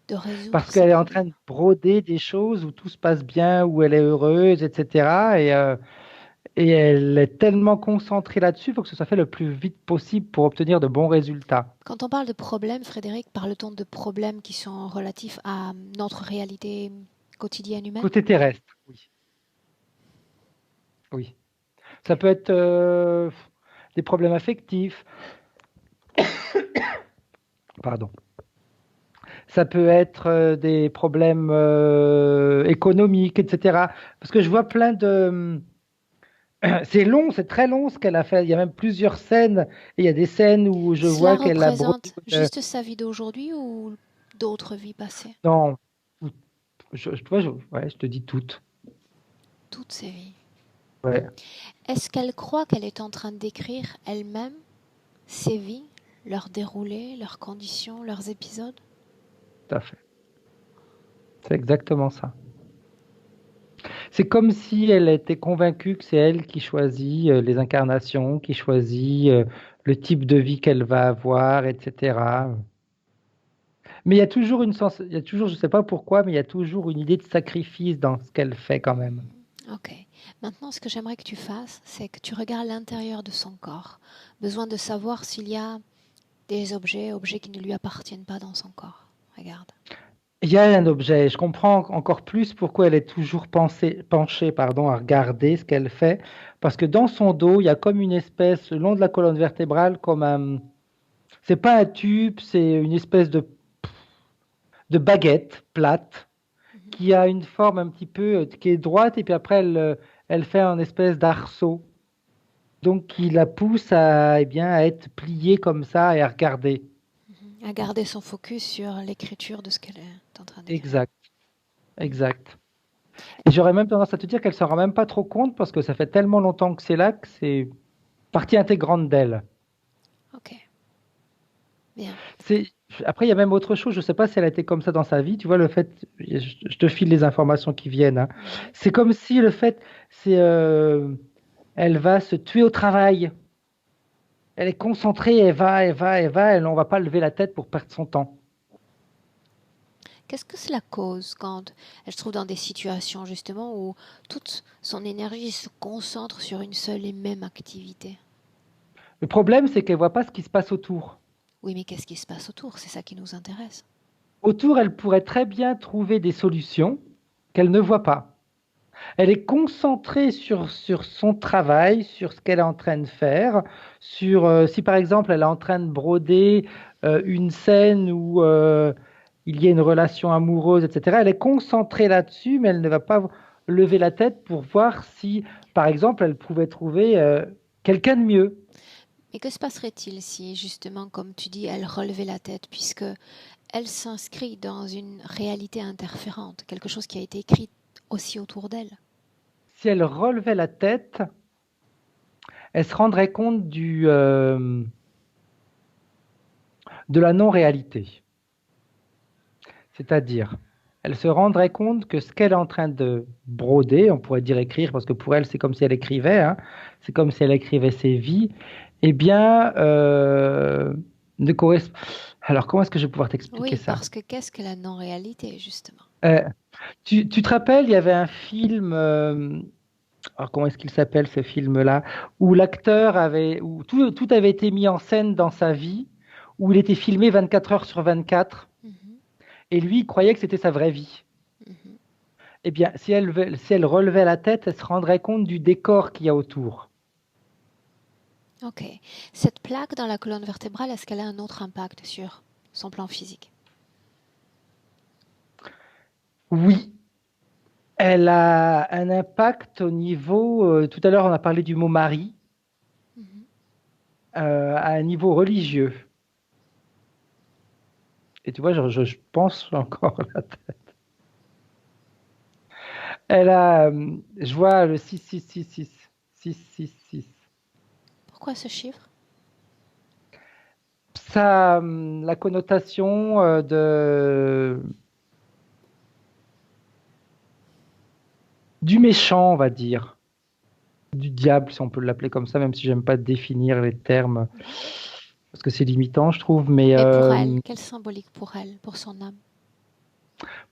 De résoudre Parce ses qu'elle est en train problèmes. de broder des choses où tout se passe bien, où elle est heureuse, etc. Et elle est tellement concentrée là-dessus, il faut que ce soit fait le plus vite possible pour obtenir de bons résultats. Quand on parle de problèmes, Frédéric, parle-t-on de problèmes qui sont relatifs à notre réalité quotidienne humaine? Côté terrestre, oui. Oui. Ça peut être des problèmes affectifs, pardon. Ça peut être des problèmes économiques, etc. Parce que je vois plein de... C'est long, c'est très long ce qu'elle a fait. Il y a même plusieurs scènes. Et il y a des scènes où je Cela vois qu'elle a brodé. représente juste sa vie d'aujourd'hui ou d'autres vies passées? Non, ouais, je te dis toutes. Toutes ses vies. Ouais, Est-ce qu'elle croit qu'elle est en train de décrire elle-même ses vies, leur déroulé, leurs conditions, leurs épisodes? tout à fait. C'est exactement ça. C'est comme si elle était convaincue que c'est elle qui choisit les incarnations, qui choisit le type de vie qu'elle va avoir, etc. Mais il y a toujours il y a toujours, je ne sais pas pourquoi, mais il y a toujours une idée de sacrifice dans ce qu'elle fait quand même. Ok. Maintenant, ce que j'aimerais que tu fasses, c'est que tu regardes l'intérieur de son corps. Besoin de savoir s'il y a des objets qui ne lui appartiennent pas dans son corps. Regarde. Il y a un objet, je comprends encore plus pourquoi elle est toujours penchée pardon, à regarder ce qu'elle fait, parce que dans son dos, il y a comme une espèce, le long de la colonne vertébrale, comme un... C'est pas un tube, c'est une espèce de baguette plate Mhm. qui a une forme un petit peu, qui est droite, et puis après, elle fait un espèce d'arceau. Donc, qui la pousse à, eh bien, à être pliée comme ça et à regarder. À garder son focus sur l'écriture de ce qu'elle est en train d'écrire. Exact, exact. Et j'aurais même tendance à te dire qu'elle ne s'en rend même pas trop compte parce que ça fait tellement longtemps que c'est là que c'est partie intégrante d'elle. Ok, bien. C'est... Après, il y a même autre chose. Je ne sais pas si elle a été comme ça dans sa vie. Tu vois, le fait, je te file les informations qui viennent, hein. C'est comme si le fait, c'est, elle va se tuer au travail. Elle est concentrée, elle va, elle va, elle va. On ne va pas lever la tête pour perdre son temps. Qu'est-ce que cela cause quand elle se trouve dans des situations justement où toute son énergie se concentre sur une seule et même activité? Le problème, c'est qu'elle ne voit pas ce qui se passe autour. Oui, mais qu'est-ce qui se passe autour? C'est ça qui nous intéresse. Autour, elle pourrait très bien trouver des solutions qu'elle ne voit pas. Elle est concentrée sur son travail, sur ce qu'elle est en train de faire, sur si par exemple elle est en train de broder une scène où il y a une relation amoureuse, etc. Elle est concentrée là-dessus, mais elle ne va pas lever la tête pour voir si, par exemple, elle pouvait trouver quelqu'un de mieux. Mais que se passerait-il si justement, comme tu dis, elle relevait la tête puisque elle s'inscrit dans une réalité interférente, quelque chose qui a été écrit aussi autour d'elle? Si elle relevait la tête, elle se rendrait compte de la non-réalité. C'est-à-dire, elle se rendrait compte que ce qu'elle est en train de broder, on pourrait dire écrire, parce que pour elle, c'est comme si elle écrivait, hein, c'est comme si elle écrivait ses vies, eh bien, ne correspond. Alors, comment est-ce que je vais pouvoir t'expliquer Oui, ça? parce que qu'est-ce que la non-réalité, justement? Euh, tu te rappelles, il y avait un film, alors comment est-ce qu'il s'appelle ce film-là, où l'acteur avait, où tout avait été mis en scène dans sa vie, où il était filmé 24 heures sur 24, Mhm, et lui, il croyait que c'était sa vraie vie. mhm. Eh bien, si elle relevait la tête, elle se rendrait compte du décor qu'il y a autour. Ok. Cette plaque dans la colonne vertébrale, est-ce qu'elle a un autre impact sur son plan physique? Oui, elle a un impact au niveau, tout à l'heure on a parlé du mot mari, Mhm. à un niveau religieux. Et tu vois, je pense encore là. Je vois le 6666, 666. Pourquoi ce chiffre? Ça, la connotation du méchant, on va dire, du diable, si on peut l'appeler comme ça, même si j'aime pas définir les termes, parce que c'est limitant, je trouve. Mais Et pour elle, quelle symbolique pour elle, pour son âme?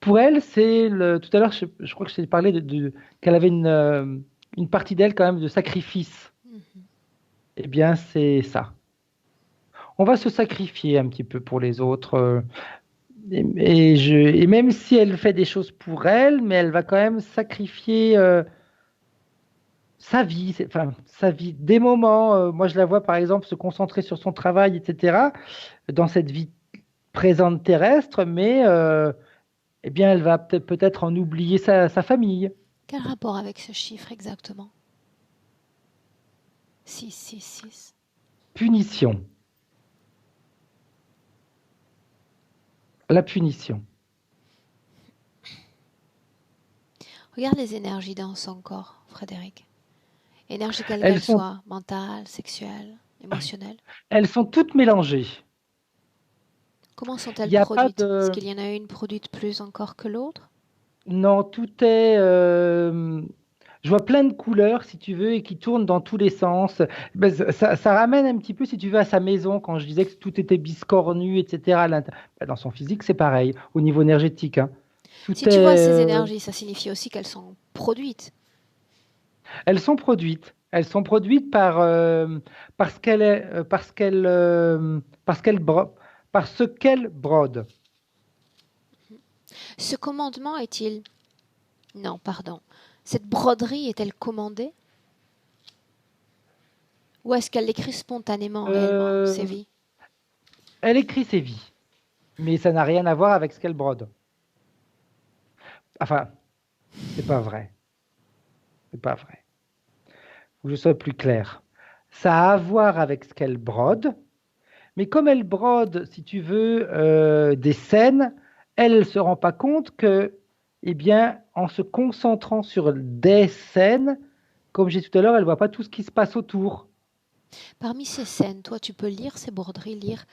pour elle, c'est le. Tout à l'heure, je crois que je t'ai parlé qu'elle avait une partie d'elle quand même de sacrifice. Mhm. Eh bien, c'est ça. On va se sacrifier un petit peu pour les autres. Et même si elle fait des choses pour elle, mais elle va quand même sacrifier sa vie, enfin sa vie, des moments. Moi, je la vois par exemple se concentrer sur son travail, etc. Dans cette vie présente terrestre, mais eh bien, elle va peut-être en oublier sa famille. Quel rapport avec ce chiffre exactement? 666. Punition. La punition. Regarde les énergies dans son corps, Frédéric. Énergie quelle Elles qu'elle sont, soit, mentale, sexuelle, émotionnelle. elles sont toutes mélangées. Comment Il sont-elles n'y a pas produites? Est-ce de... qu'il y en a une produite plus encore que l'autre? Non, tout est... je vois plein de couleurs, si tu veux, et qui tournent dans tous les sens. Ben, ça ramène un petit peu, si tu veux, à sa maison, quand je disais que tout était biscornu, etc. Ben, dans son physique, c'est pareil, au niveau énergétique, hein. Tout Si tu vois est... ces énergies, ça signifie aussi qu'elles sont produites. Elles sont produites. Elles sont produites parce qu'elle est, parce qu'elle brode. Ce commandement est-il... Non, pardon. Cette broderie est-elle commandée? Ou est-ce qu'elle l'écrit spontanément, réellement, ses Euh, vies? Elle écrit ses vies, mais ça n'a rien à voir avec ce qu'elle brode. Enfin, c'est pas vrai. C'est pas vrai. Faut que je sois plus clair. Ça a à voir avec ce qu'elle brode, Mais comme elle brode, si tu veux, des scènes, elle ne se rend pas compte que, eh bien, en se concentrant sur des scènes, comme j'ai dit tout à l'heure, elle ne voit pas tout ce qui se passe autour. Parmi ces scènes, toi, tu peux lire ces broderies, lire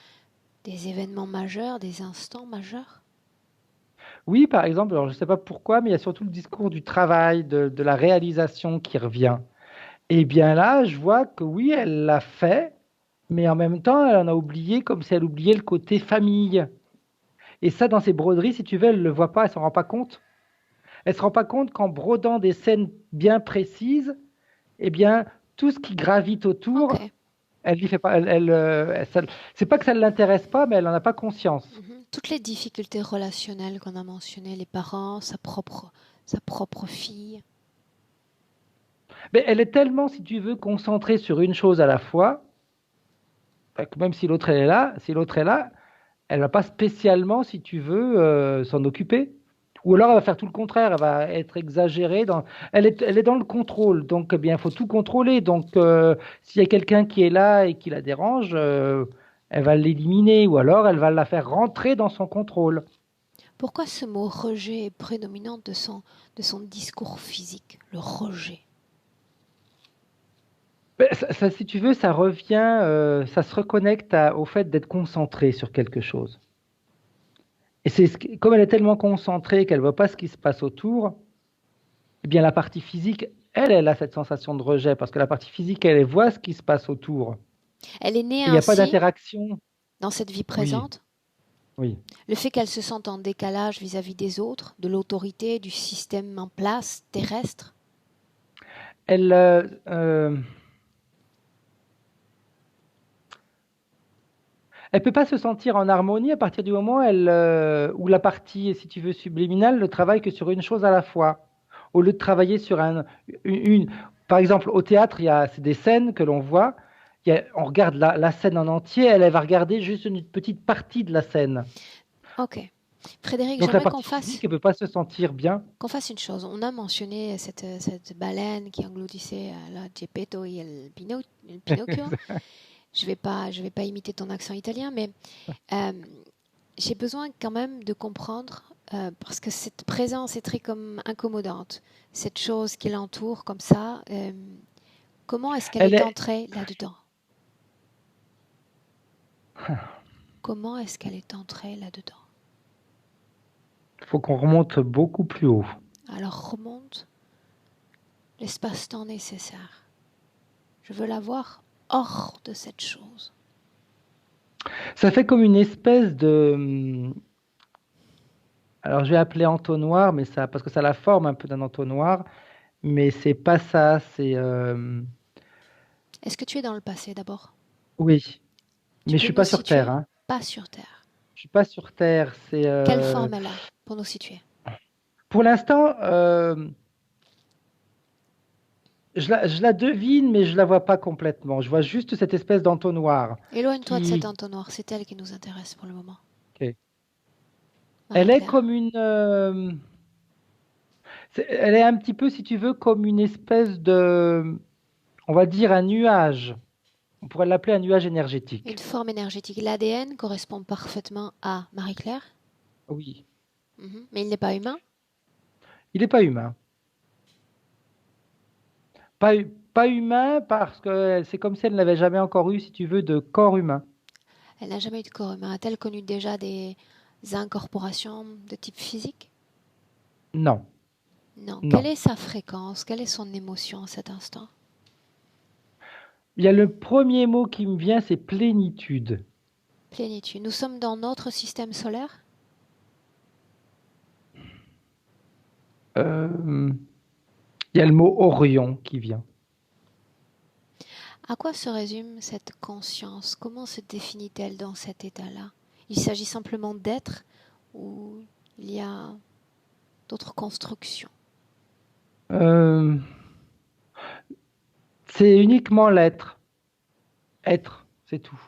des événements majeurs, des instants majeurs? Oui, par exemple, alors je ne sais pas pourquoi, mais il y a surtout le discours du travail, de la réalisation qui revient. Et bien là, je vois que oui, elle l'a fait, mais en même temps, elle en a oublié comme si elle oubliait le côté famille. Et ça, dans ses broderies, si tu veux, elle ne le voit pas, elle ne s'en rend pas compte. Elle ne se rend pas compte qu'en brodant des scènes bien précises, eh bien, tout ce qui gravite autour, Ok. elle n'y fait pas. C'est pas que ça ne l'intéresse pas, mais elle n'en a pas conscience. Mhm. Toutes les difficultés relationnelles qu'on a mentionnées, les parents, sa propre fille. Mais elle est tellement, si tu veux, concentrée sur une chose à la fois, que même si l'autre est là, si l'autre est là, elle va pas spécialement, si tu veux, s'en occuper. Ou alors elle va faire tout le contraire, elle va être exagérée. Elle est dans le contrôle, donc eh bien, il faut tout contrôler. Donc s'il y a quelqu'un qui est là et qui la dérange, elle va l'éliminer, ou alors elle va la faire rentrer dans son contrôle. Pourquoi ce mot rejet est prédominant de son discours physique, le rejet? Ben, si tu veux, ça revient, ça se reconnecte au fait d'être concentré sur quelque chose. Et comme elle est tellement concentrée qu'elle ne voit pas ce qui se passe autour, eh bien la partie physique, elle a cette sensation de rejet parce que la partie physique, elle voit ce qui se passe autour. Elle est née Il n'y a pas ainsi, d'interaction. dans cette vie Oui, présente. oui. Le fait qu'elle se sente en décalage vis-à-vis des autres, de l'autorité, du système en place, terrestre. Elle, elle peut pas se sentir en harmonie à partir du moment où la partie, si tu veux, subliminale ne travaille que sur une chose à la fois. Au lieu de travailler sur par exemple, au théâtre, c'est des scènes que l'on voit. On regarde la scène en entier, elle va regarder juste une petite partie de la scène. Ok. Frédéric, Donc la j'aimerais partie physique, elle peut pas se sentir bien. qu'on fasse une chose. On a mentionné cette baleine qui engloutissait la Geppetto et le Pinocchio. Je vais pas imiter ton accent italien, mais euh, j'ai besoin quand même de comprendre, parce que cette présence est très comme incommodante, cette chose qui l'entoure comme ça, comment est-ce qu'elle Elle est est, entrée là-dedans? Comment est-ce qu'elle est entrée là-dedans? faut qu'on remonte beaucoup plus haut. Alors remonte l'espace-temps nécessaire. Je veux la voir hors de cette chose. Ça fait comme une espèce de, alors je vais appeler entonnoir, mais ça, parce que ça a la forme un peu d'un entonnoir, mais c'est pas ça. Est-ce que tu es dans le passé d'abord? Oui, Tu mais je peux suis nous pas sur Terre, situer? hein. Pas sur Terre. Je suis pas sur Terre. Quelle forme elle a pour nous situer? Pour l'instant, je la devine, mais je la vois pas complètement. Je vois juste cette espèce d'entonnoir Éloigne-toi de cet qui, entonnoir, c'est elle qui nous intéresse pour le moment. ok. Elle est Marie-Claire. comme elle est un petit peu, si tu veux, comme une espèce de, on va dire un nuage. On pourrait l'appeler un nuage Une énergétique. forme énergétique. L'ADN correspond parfaitement à Marie-Claire. Oui. Mhm. Mais il n'est pas humain. Il n'est pas humain. Pas humain parce que c'est comme si elle n'avait jamais encore eu, si tu veux, de corps humain. Elle n'a jamais eu de corps humain. A-t-elle connu déjà des incorporations de type physique? Non, Non. Quelle non. est sa fréquence? Quelle est son émotion à cet instant? Il y a le premier mot qui me vient, c'est plénitude. Plénitude. Nous sommes dans notre système solaire? Euh, il y a le mot Orion qui vient. À quoi se résume cette conscience? Comment se définit-elle dans cet état-là? Il s'agit simplement d'être ou il y a d'autres constructions? Euh, c'est uniquement l'être. Être, c'est tout.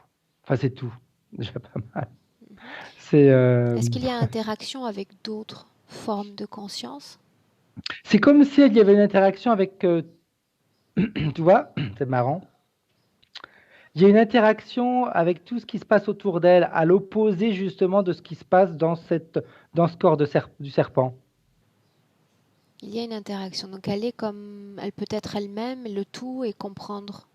Enfin, c'est tout. Déjà pas mal. Mhm. C'est Est-ce qu'il y a interaction avec d'autres formes de conscience? c'est comme si il y avait une interaction avec, tu vois, c'est marrant. Il y a une interaction avec tout ce qui se passe autour d'elle, à l'opposé justement de ce qui se passe dans ce corps du serpent. Il y a une interaction. Donc elle est comme, elle peut être elle-même, le tout et comprendre.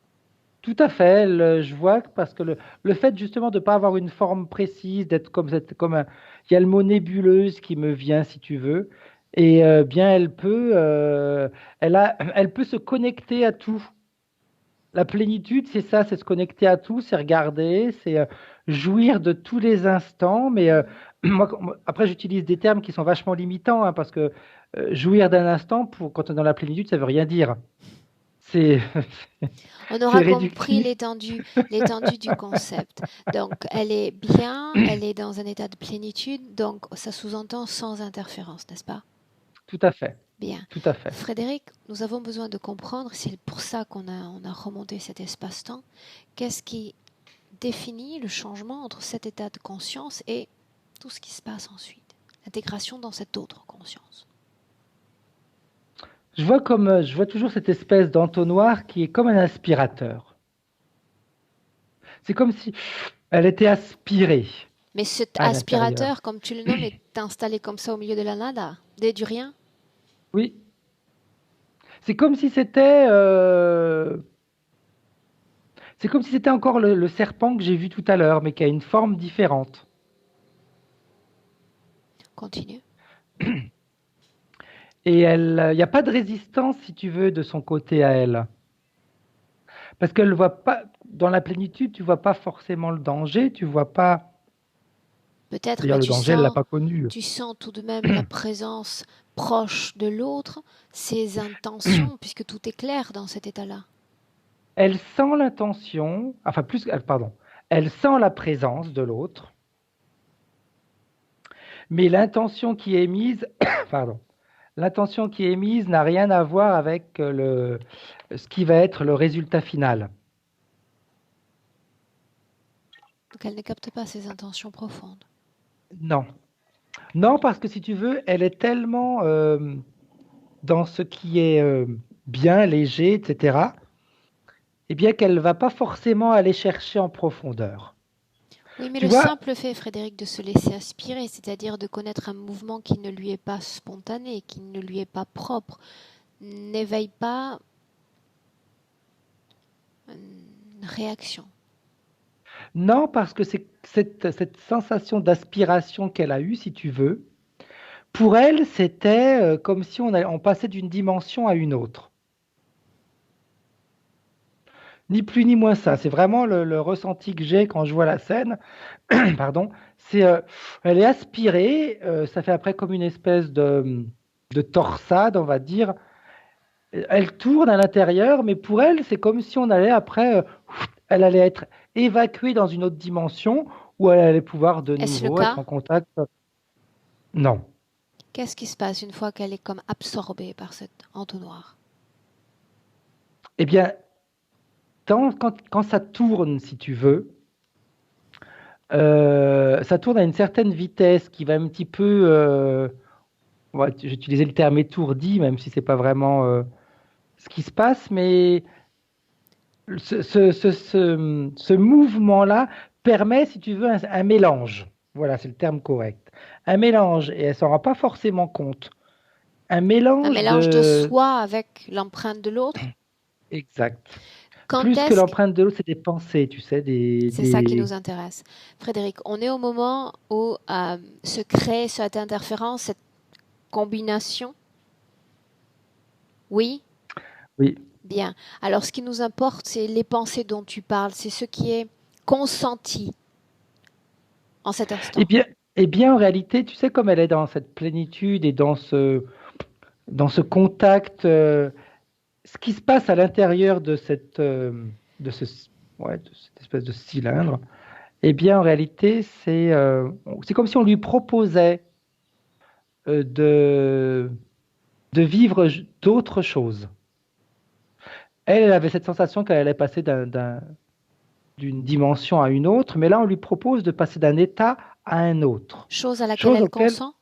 Tout à fait, je vois, parce que le fait justement de ne pas avoir une forme précise, d'être il y a le mot nébuleuse qui me vient, si tu veux, et bien elle peut se connecter à tout. La plénitude, c'est ça, c'est se connecter à tout, c'est regarder, c'est jouir de tous les instants. Mais après, j'utilise des termes qui sont vachement limitants, hein, parce que jouir d'un instant, quand on est dans la plénitude, ça veut rien dire. C'est On c'est aura compris réductif. l'étendue du concept. Donc elle est bien, elle est dans un état de plénitude, donc ça sous-entend sans interférence, n'est-ce pas? Tout à fait, Bien. tout à fait. Frédéric, nous avons besoin de comprendre, c'est pour ça on a remonté cet espace-temps, qu'est-ce qui définit le changement entre cet état de conscience et tout ce qui se passe ensuite, l'intégration dans cette autre conscience. Je vois toujours cette espèce d'entonnoir qui est comme un aspirateur. C'est comme si elle était aspirée Mais cet à l'intérieur. aspirateur, comme tu le nommes, est installé comme ça au milieu de la nada, dès du rien. Oui, c'est comme si c'est comme si c'était encore le serpent que j'ai vu tout à l'heure, mais qui a une forme différente. Continue. Et il n'y a pas de résistance, si tu veux, de son côté à elle. Parce qu'elle voit pas, dans la plénitude, tu vois pas forcément le danger, tu vois pas. Peut-être, mais D'ailleurs, le danger, elle l'a pas connu. tu sens tout de même la présence proche de l'autre, ses intentions, puisque tout est clair dans cet état-là. Elle sent l'intention, enfin pardon, elle sent la présence de l'autre, mais l'intention qui est mise, pardon, l'intention qui est mise n'a rien à voir avec ce qui va être le résultat final. Donc elle ne capte pas ses intentions profondes. Non. Non, parce que si tu veux, elle est tellement dans ce qui est bien, léger, etc., eh bien qu'elle ne va pas forcément aller chercher en profondeur. Oui, mais Tu le vois, simple fait, Frédéric, de se laisser aspirer, c'est-à-dire de connaître un mouvement qui ne lui est pas spontané, qui ne lui est pas propre, n'éveille pas une réaction. non, parce que c'est cette sensation d'aspiration qu'elle a eue, si tu veux, pour elle, c'était comme si on passait d'une dimension à une autre. Ni plus ni moins ça. C'est vraiment le ressenti que j'ai quand je vois la scène. Pardon. C'est, elle est aspirée. Ça fait après comme une espèce de torsade, on va dire. Elle tourne à l'intérieur, mais pour elle, c'est comme si on allait après, elle allait être évacuée dans une autre dimension où elle allait pouvoir de Est-ce le nouveau être cas? en contact. Non. Qu'est-ce qui se passe une fois qu'elle est comme absorbée par cet entonnoir? Eh bien, quand ça tourne, si tu veux, ça tourne à une certaine vitesse qui va un petit peu, j'utilisais le terme étourdi, même si c'est pas vraiment ce qui se passe, mais ce mouvement-là permet, si tu veux, un mélange. Voilà, c'est le terme correct. Un mélange, et elle s'en rend pas forcément compte. Un Un mélange mélange de de... soi avec l'empreinte de l'autre? Exact. Quand Plus que est-ce que... l'empreinte de l'autre, c'est des pensées, tu sais, C'est ça qui nous intéresse. Frédéric, on est au moment où se crée cette interférence, cette combination. Oui? Oui. Bien. Alors, ce qui nous importe, c'est les pensées dont tu parles. C'est ce qui est consenti en cet Eh instant. bien, eh bien, en réalité, tu sais, comme elle est dans cette plénitude et dans ce contact, ce qui se passe à l'intérieur de, ce, de cette espèce de cylindre, eh bien, en réalité, c'est comme si on lui proposait de, de vivre d'autres choses. Elle avait cette sensation qu'elle allait passer d'une dimension à une autre, mais là, on lui propose de passer d'un état à un autre. Chose à laquelle Chose elle auquel, consent?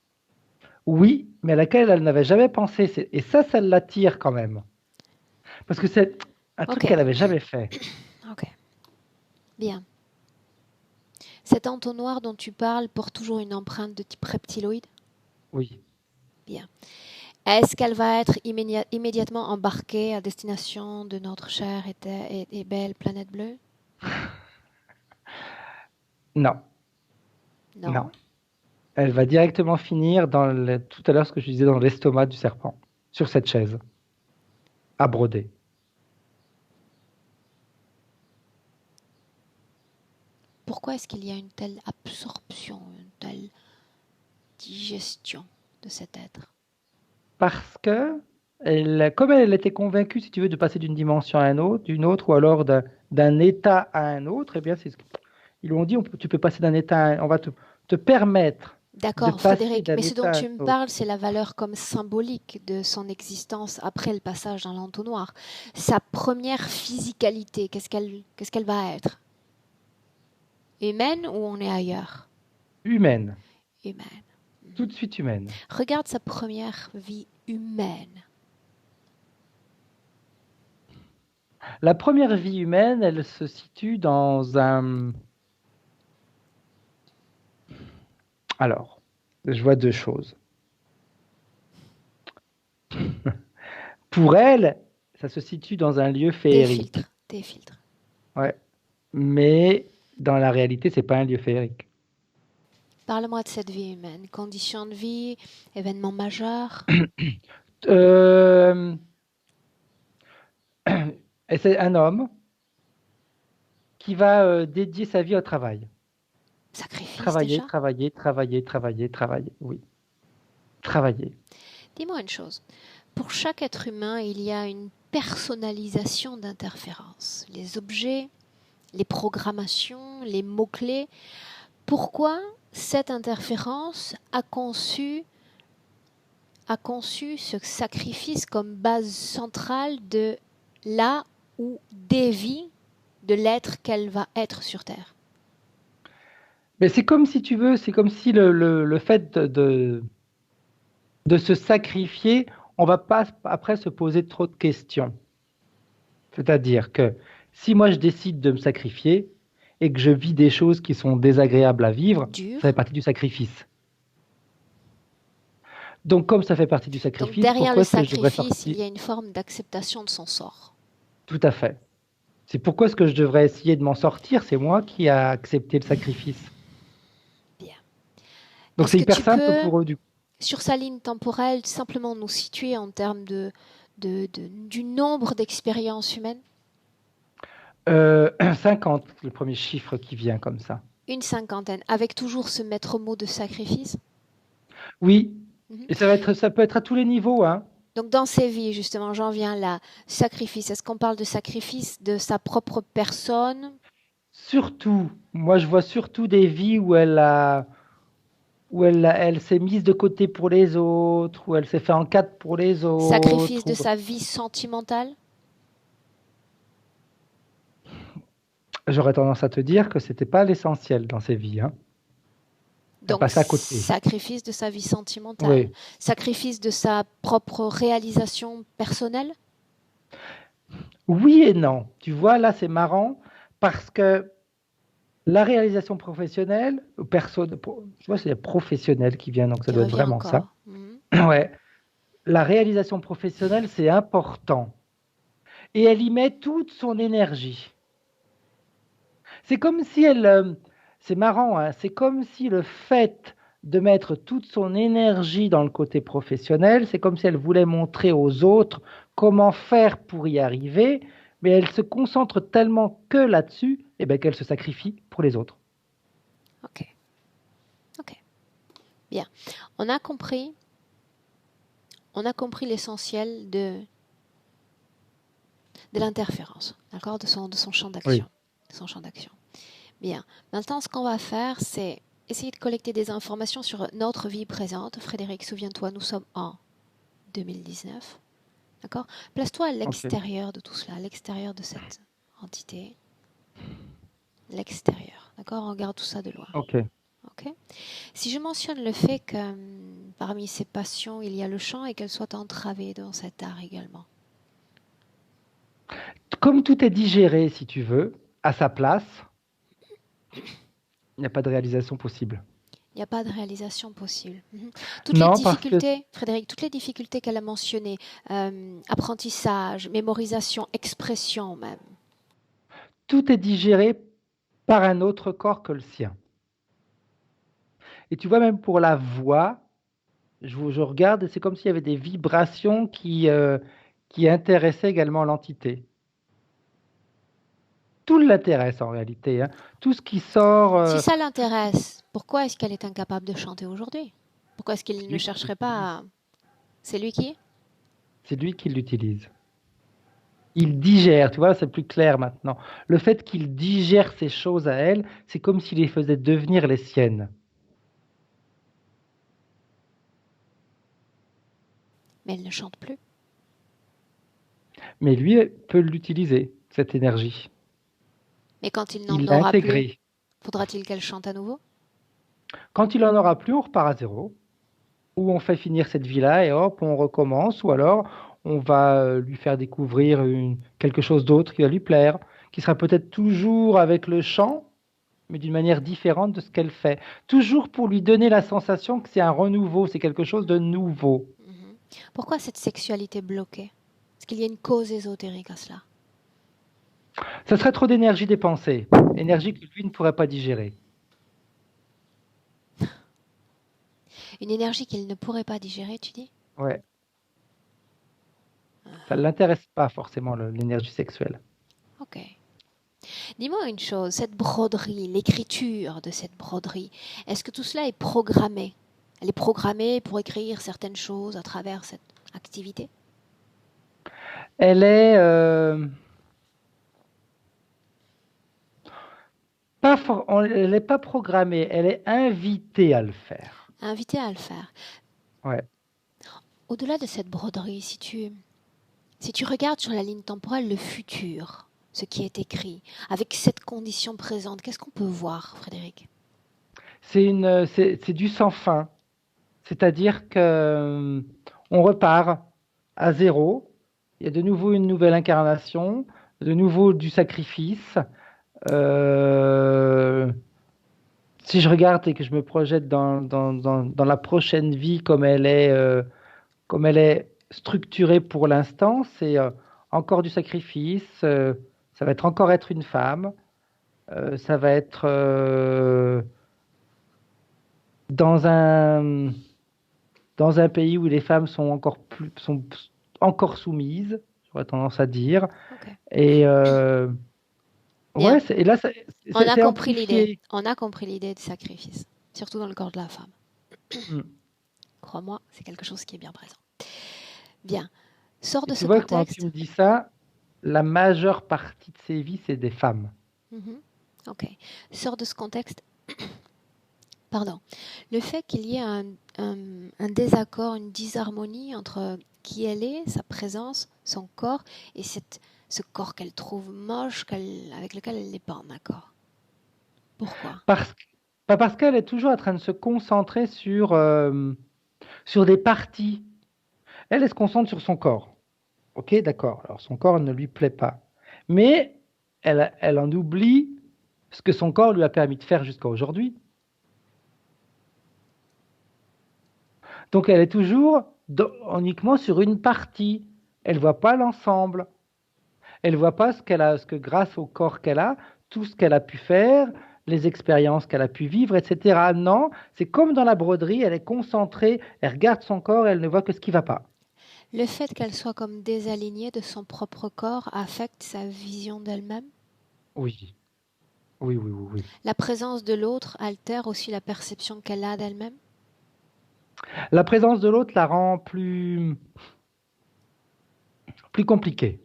oui, mais à laquelle elle n'avait jamais pensé. Et ça l'attire quand même. Parce que c'est un truc Ok. qu'elle n'avait jamais fait. Ok. Bien. Cet entonnoir dont tu parles porte toujours une empreinte de type reptiloïde? Oui. Bien. Est-ce qu'elle va être immédiatement embarquée à destination de notre chère et belle planète bleue? Non, non. Non. Elle va directement finir tout à l'heure ce que je disais dans l'estomac du serpent, sur cette chaise, à broder. Pourquoi est-ce qu'il y a une telle absorption, une telle digestion de cet être? Parce que, comme elle était convaincue, si tu veux, de passer d'une dimension à d'une autre, ou alors d'un état à un autre, eh bien, ils lui ont dit, tu peux passer d'un état à un, on va te permettre de D'accord, passer Frédéric, d'un mais ce dont état à tu un me autre. parles, c'est la valeur comme symbolique de son existence après le passage dans l'entonnoir. Sa première physicalité, qu'est-ce qu'elle va être? Humaine ou on est ailleurs? Humaine, Humaine. tout de suite humaine. Regarde sa première vie humaine. La première vie humaine, elle se situe dans un... Alors, je vois deux choses. Pour elle, ça se situe dans un lieu Des féerique. filtres, des filtres. Ouais. Mais dans la réalité, c'est pas un lieu féerique. Parle-moi de cette vie humaine. Conditions de vie, événements majeurs, Euh, et c'est un homme qui va dédier sa vie au travail. sacrifice Travailler, déjà. travailler, travailler, travailler, travailler. Oui, travailler. Dis-moi une chose. Pour chaque être humain, il y a une personnalisation d'interférence. Les objets, les programmations, les mots-clés. Pourquoi cette interférence a conçu ce sacrifice comme base centrale de là où des vies de l'être qu'elle va être sur Terre? Mais c'est comme si tu veux, c'est comme si le fait de se sacrifier, on va pas après se poser trop de questions. C'est-à-dire que si moi je décide de me sacrifier et que je vis des choses qui sont désagréables à vivre, ça fait Dur. partie du sacrifice. Donc comme ça fait partie du Donc sacrifice, derrière le pourquoi est-ce que je devrais sacrifice, il sortir? y a une forme d'acceptation de son sort. Tout à fait. C'est pourquoi est-ce que je devrais essayer de m'en sortir? C'est moi qui ai accepté le sacrifice. Bien. Donc Est-ce c'est que hyper tu simple peux, pour eux du coup. sur sa ligne temporelle, simplement nous situer en termes du nombre d'expériences humaines? 50, le premier chiffre qui vient comme ça. Une cinquantaine, avec toujours ce maître mot de sacrifice. Oui, Mhm. et ça peut être à tous les niveaux, hein. Donc dans ces vies, justement, j'en viens là. Sacrifice, est-ce qu'on parle de sacrifice de sa propre personne? Surtout, moi je vois surtout des vies elle s'est mise de côté pour les autres, où elle s'est fait en quatre pour les Sacrifice autres. de sa vie sentimentale? J'aurais tendance à te dire que c'était pas l'essentiel dans ces vies, hein. Elle Donc passait à côté. sacrifice de sa vie sentimentale. Oui, Sacrifice de sa propre réalisation personnelle? oui et non. Tu vois, là c'est marrant parce que la réalisation professionnelle, je vois, c'est professionnel qui vient, donc ça Qui doit être revient vraiment ça. encore. Mhm. Ouais. La réalisation professionnelle, c'est important. Et elle y met toute son énergie. C'est comme si c'est marrant, hein, c'est comme si le fait de mettre toute son énergie dans le côté professionnel, c'est comme si elle voulait montrer aux autres comment faire pour y arriver, mais elle se concentre tellement que là-dessus, eh ben, qu'elle se sacrifie pour les autres. Ok, ok. Bien. On a compris, on a compris l'essentiel de l'interférence, d'accord, de son champ Oui. d'action. De son champ d'action. Bien. Maintenant, ce qu'on va faire, c'est essayer de collecter des informations sur notre vie présente. Frédéric, souviens-toi, nous sommes en 2019. D'accord? Place-toi à Ok. l'extérieur de tout cela, à l'extérieur de cette entité. L'extérieur. D'accord? On regarde tout ça de loin. Ok. Ok? Si je mentionne le fait que parmi ces passions, il y a le chant et qu'elle soit entravée dans cet art également. Comme tout est digéré, si tu veux, à sa place, Il n'y a pas de réalisation possible. Il n'y a pas de réalisation possible. Toutes les Non, parce que difficultés, Frédéric, toutes les difficultés qu'elle a mentionnées, apprentissage, mémorisation, expression même. tout est digéré par un autre corps que le sien. Et tu vois, même pour la voix, je regarde et c'est comme s'il y avait des vibrations qui intéressaient également l'entité. Tout l'intéresse en réalité, hein. Tout ce qui sort, Si ça l'intéresse, pourquoi est-ce qu'elle est incapable de chanter aujourd'hui? Pourquoi est-ce qu'il ne lui, chercherait pas à... C'est lui qui est? c'est lui qui l'utilise. Il digère, tu vois, c'est plus clair maintenant. Le fait qu'il digère ces choses à elle, c'est comme s'il les faisait devenir les siennes. Mais elle ne chante plus. Mais lui peut l'utiliser, cette énergie. Mais quand il Il n'en l'a aura plus, intégrée. faudra-t-il qu'elle chante à nouveau? Quand il en aura plus, on repart à zéro. Ou on fait finir cette vie-là et hop, on recommence. Ou alors, on va lui faire découvrir quelque chose d'autre qui va lui plaire, qui sera peut-être toujours avec le chant, mais d'une manière différente de ce qu'elle fait. Toujours pour lui donner la sensation que c'est un renouveau, c'est quelque chose de nouveau. Mhm. Pourquoi cette sexualité bloquée? Est-ce qu'il y a une cause ésotérique à cela? Ça serait trop d'énergie dépensée, énergie que lui ne pourrait pas digérer. Une énergie qu'il ne pourrait pas digérer, tu dis? Ouais. Ça ne l'intéresse pas forcément, l'énergie sexuelle. Ok. Dis-moi une chose, cette broderie, l'écriture de cette broderie, est-ce que tout cela est programmé? Elle est programmée pour écrire certaines choses à travers cette activité? Elle est elle n'est pas programmée, elle est invitée à le faire. Invitée à le faire. Ouais. Au-delà de cette broderie, si tu regardes sur la ligne temporelle le futur, ce qui est écrit, avec cette condition présente, qu'est-ce qu'on peut voir, Frédéric? C'est du sans fin. C'est-à-dire que on repart à zéro. Il y a de nouveau une nouvelle incarnation, de nouveau du sacrifice. Euh, Si je regarde et que je me projette dans la prochaine vie comme elle est structurée pour l'instant, c'est encore du sacrifice, ça va être encore être une femme, ça va être dans dans un pays où les femmes sont encore soumises, j'aurais tendance à dire. Ok. Et Bien. ouais, et là, On a c'est compris l'idée. amplifié. On a compris l'idée du sacrifice, surtout dans le corps de la femme. Mm. Crois-moi, c'est quelque chose qui est bien présent. Bien. Sors Et de tu ce vois, quand tu contexte. me dis ça, la majeure partie de ces vies, c'est des femmes. Mhm. Ok. Sors de ce contexte. Pardon. Le fait qu'il y ait un désaccord, une disharmonie entre qui elle est, sa présence, son corps, et ce corps qu'elle trouve moche, avec lequel elle n'est pas en accord. Pourquoi? Parce, pas parce qu'elle est toujours en train de se concentrer sur des parties. Elle se concentre sur son corps. Ok, d'accord. Alors son corps ne lui plaît pas. Mais elle en oublie ce que son corps lui a permis de faire jusqu'à aujourd'hui. Donc elle est toujours uniquement sur une partie. Elle voit pas l'ensemble. Elle voit pas ce que grâce au corps qu'elle a, tout ce qu'elle a pu faire, les expériences qu'elle a pu vivre, etc. Non, c'est comme dans la broderie, elle est concentrée, elle regarde son corps, elle ne voit que ce qui va pas. Le fait qu'elle soit comme désalignée de son propre corps affecte sa vision d'elle-même? Oui, oui, oui, oui, oui. La présence de l'autre altère aussi la perception qu'elle a d'elle-même? La présence de l'autre la rend plus compliquée.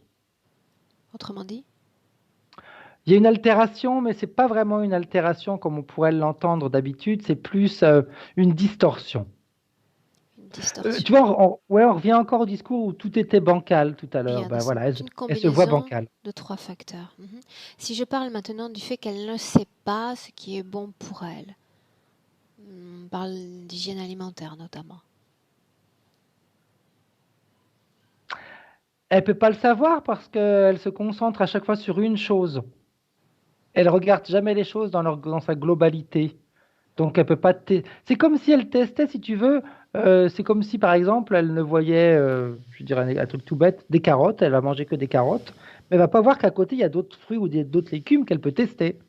Autrement dit, Il y a une altération, mais c'est pas vraiment une altération comme on pourrait l'entendre d'habitude, c'est plus une distorsion. une distorsion. Tu vois, ouais, on revient encore au discours où tout était bancal tout à l'heure. Bien, Ben c'est voilà, une elle se voit combinaison bancale. de trois facteurs. Si je parle maintenant du fait qu'elle ne sait pas ce qui est bon pour elle, on parle d'hygiène alimentaire notamment. Elle peut pas le savoir parce qu'elle se concentre à chaque fois sur une chose. elle regarde jamais les choses dans sa globalité. Donc, elle peut pas. C'est comme si elle testait, si tu veux. C'est comme si, par exemple, elle ne voyait, je dirais un truc tout bête, des carottes. Elle va manger que des carottes, mais elle va pas voir qu'à côté il y a d'autres fruits ou d'autres légumes qu'elle peut tester.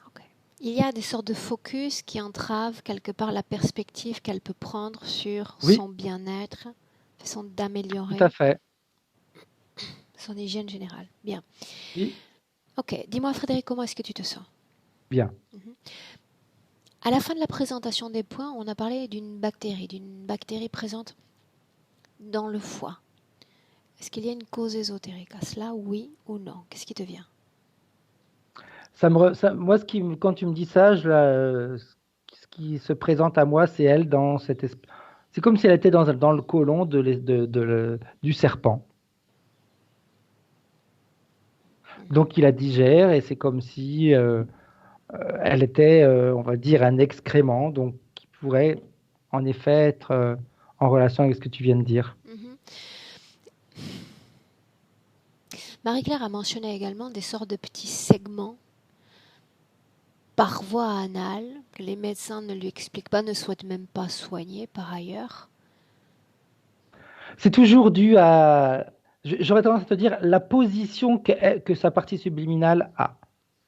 Ok. Il y a des sortes de focus qui entravent quelque part la perspective qu'elle peut prendre sur Oui, son bien-être, façon tout à d'améliorer fait. son hygiène générale. Bien. Oui, Ok. Dis-moi, Frédéric, comment est-ce que tu te sens? bien. Mhm. À la fin de la présentation des points, on a parlé d'une bactérie présente dans le foie. Est-ce qu'il y a une cause ésotérique à cela, oui ou non? Qu'est-ce qui te vient? Moi, quand tu me dis ça, ce qui se présente à moi, c'est elle dans c'est comme si elle était dans le côlon du serpent. Mhm. Donc, il la digère et c'est comme si elle était, on va dire, un excrément, donc qui pourrait en effet être en relation avec ce que tu viens de dire. Mhm. Marie-Claire a mentionné également des sortes de petits segments par voie anale que les médecins ne lui expliquent pas, ne souhaitent même pas soigner par ailleurs. C'est toujours dû à, j'aurais tendance à te dire, la position que sa partie subliminale a.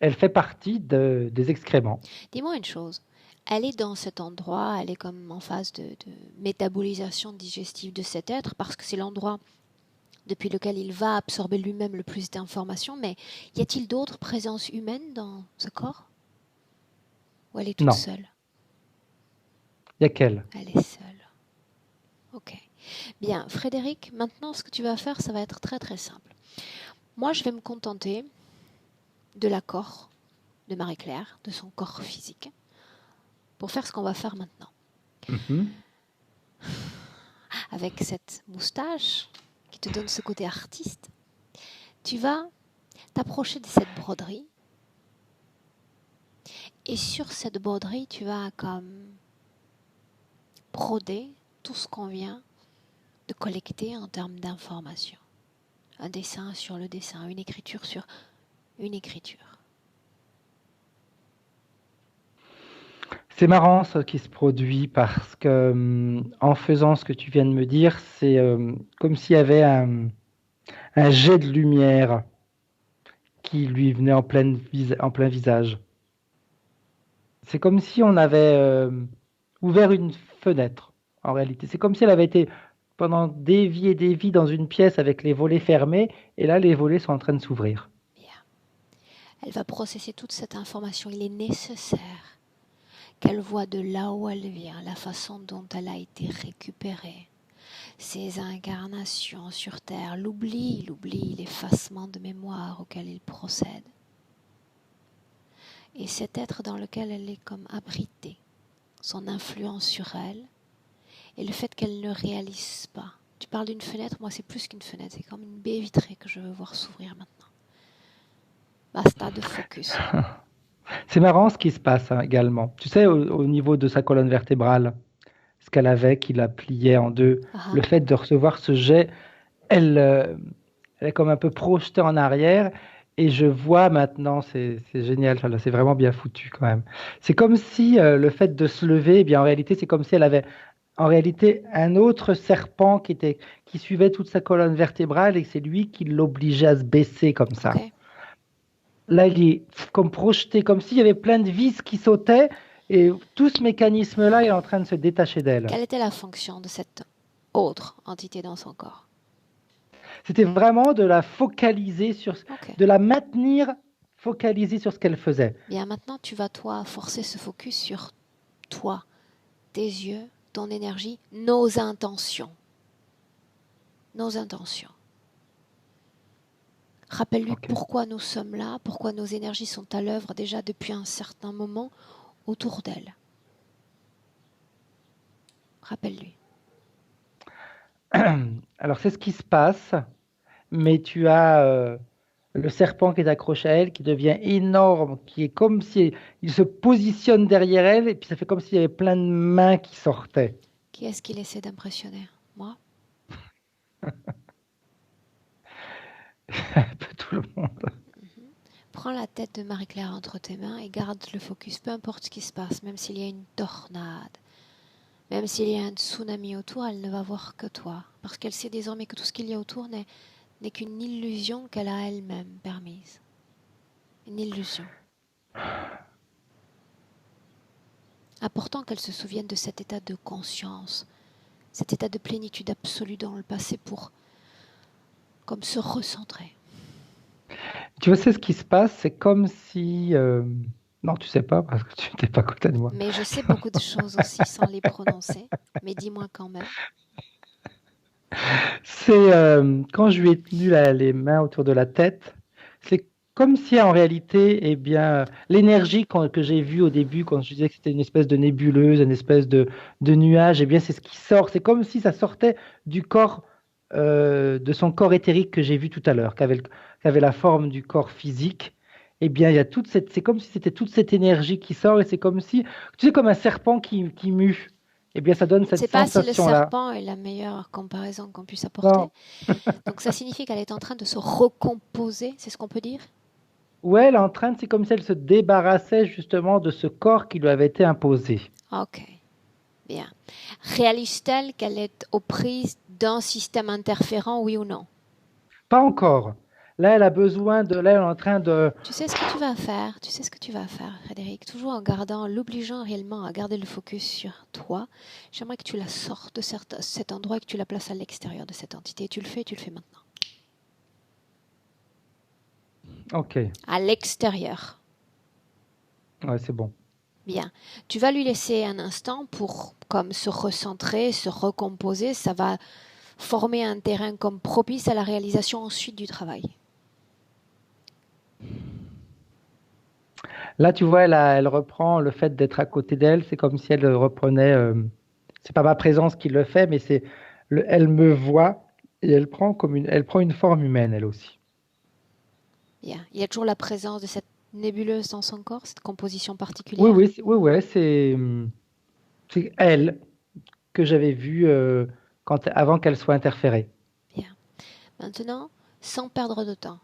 Elle fait partie des excréments. Dis-moi une chose. Elle est dans cet endroit, elle est comme en phase de métabolisation digestive de cet être parce que c'est l'endroit depuis lequel il va absorber lui-même le plus d'informations. Mais y a-t-il d'autres présences humaines dans ce corps? Ou elle est toute Non, seule? il y a qu'elle. Elle est seule. Ok. Bien, Frédéric, maintenant ce que tu vas faire, ça va être très très simple. Moi, je vais me contenter de l'accord de Marie-Claire, de son corps physique, pour faire ce qu'on va faire maintenant. Mhm. Avec cette moustache qui te donne ce côté artiste, tu vas t'approcher de cette broderie et sur cette broderie, tu vas comme broder tout ce qu'on vient de collecter en termes d'informations. Un dessin sur le dessin, une écriture sur une écriture. C'est marrant ce qui se produit parce que en faisant ce que tu viens de me dire, c'est comme s'il y avait un jet de lumière qui lui venait en plein visage. C'est comme si on avait ouvert une fenêtre, en réalité. C'est comme si elle avait été pendant des vies et des vies dans une pièce avec les volets fermés, et là, les volets sont en train de s'ouvrir. Bien. Elle va processer toute cette information. Il est nécessaire qu'elle voit de là où elle vient, la façon dont elle a été récupérée, ses incarnations sur Terre, l'oubli, l'effacement de mémoire auquel il procède, et cet être dans lequel elle est comme abritée, son influence sur elle, et le fait qu'elle ne réalise pas. Tu parles d'une fenêtre, moi c'est plus qu'une fenêtre, c'est comme une baie vitrée que je veux voir s'ouvrir maintenant. Basta de focus. C'est marrant ce qui se passe hein, également. Tu sais, au niveau de sa colonne vertébrale, ce qu'elle avait, qui la pliait en deux, Ah, le fait de recevoir ce jet, elle, euh, elle est comme un peu projetée en arrière. Et je vois maintenant, c'est génial, ça, là, c'est vraiment bien foutu quand même. C'est comme si le fait de se lever, eh bien en réalité, c'est comme si elle avait en réalité un autre serpent qui suivait toute sa colonne vertébrale et c'est lui qui l'obligeait à se baisser comme ok. ça. Là, il est comme projeté, comme s'il y avait plein de vis qui sautaient et tout ce mécanisme-là est en train de se détacher d'elle. Quelle était la fonction de cette autre entité dans son corps? C'était vraiment de la focaliser Ok. de la maintenir focalisée sur ce qu'elle faisait. Bien, maintenant, tu vas, toi, forcer ce focus sur toi, tes yeux, ton énergie, nos intentions. Nos intentions. Rappelle-lui Ok. pourquoi nous sommes là, pourquoi nos énergies sont à l'œuvre déjà depuis un certain moment autour d'elle. Rappelle-lui. Alors, c'est ce qui se passe, mais tu as le serpent qui est accroché à elle, qui devient énorme, qui est comme si il se positionne derrière elle, et puis ça fait comme s'il y avait plein de mains qui sortaient. Qui est-ce qu'il essaie d'impressionner? Moi? Un peu tout le monde. Prends la tête de Marie-Claire entre tes mains et garde le focus, peu importe ce qui se passe, même s'il y a une tornade, même s'il y a un tsunami autour, elle ne va voir que toi, parce qu'elle sait désormais que tout ce qu'il y a autour n'est qu'une illusion qu'elle a elle-même permise. Une illusion. Important qu'elle se souvienne de cet état de conscience, cet état de plénitude absolue dans le passé pour comme se recentrer. Tu vois, c'est ce qui se passe, c'est comme si... Non, tu sais pas, parce que tu n'étais pas à côté de moi. Mais je sais beaucoup de choses aussi sans les prononcer, mais dis-moi quand même. C'est quand je lui ai tenu les mains autour de la tête, c'est comme si en réalité, eh bien, l'énergie que j'ai vue au début, quand je disais que c'était une espèce de nébuleuse, une espèce de nuage, eh bien, c'est ce qui sort. C'est comme si ça sortait du corps, de son corps éthérique que j'ai vu tout à l'heure, qui avait la forme du corps physique. Eh bien, il y a toute cette, c'est comme si c'était toute cette énergie qui sort, et c'est comme si, tu sais, comme un serpent qui mue. Eh bien, ça donne Je ne sais cette pas si le sensation-là. serpent est la meilleure comparaison qu'on puisse apporter. Non. Donc ça signifie qu'elle est en train de se recomposer, c'est ce qu'on peut dire? Ouais, elle est en train de, c'est comme si elle se débarrassait justement de ce corps qui lui avait été imposé. Ok, bien. Réalise-t-elle qu'elle est aux prises d'un système interférent, oui ou non? Pas encore. Là, elle a besoin de, là, elle est en train de, Tu sais ce que tu vas faire, tu sais ce que tu vas faire, Frédéric, toujours en gardant, l'obligeant réellement à garder le focus sur toi. J'aimerais que tu la sortes de cet endroit et que tu la places à l'extérieur de cette entité. Tu le fais maintenant. ok, À l'extérieur. ouais, c'est bon. Bien. Tu vas lui laisser un instant pour comme se recentrer, se recomposer. Ça va former un terrain comme propice à la réalisation ensuite du travail. Là, tu vois, elle reprend le fait d'être à côté d'elle, c'est comme si elle reprenait, c'est pas ma présence qui le fait, mais c'est, elle me voit et elle prend une forme humaine, elle aussi. Bien. Il y a toujours la présence de cette nébuleuse dans son corps, cette composition Oui, particulière. oui, oui, ouais, c'est elle que j'avais vue avant qu'elle soit interférée. Bien. Maintenant, sans perdre de temps,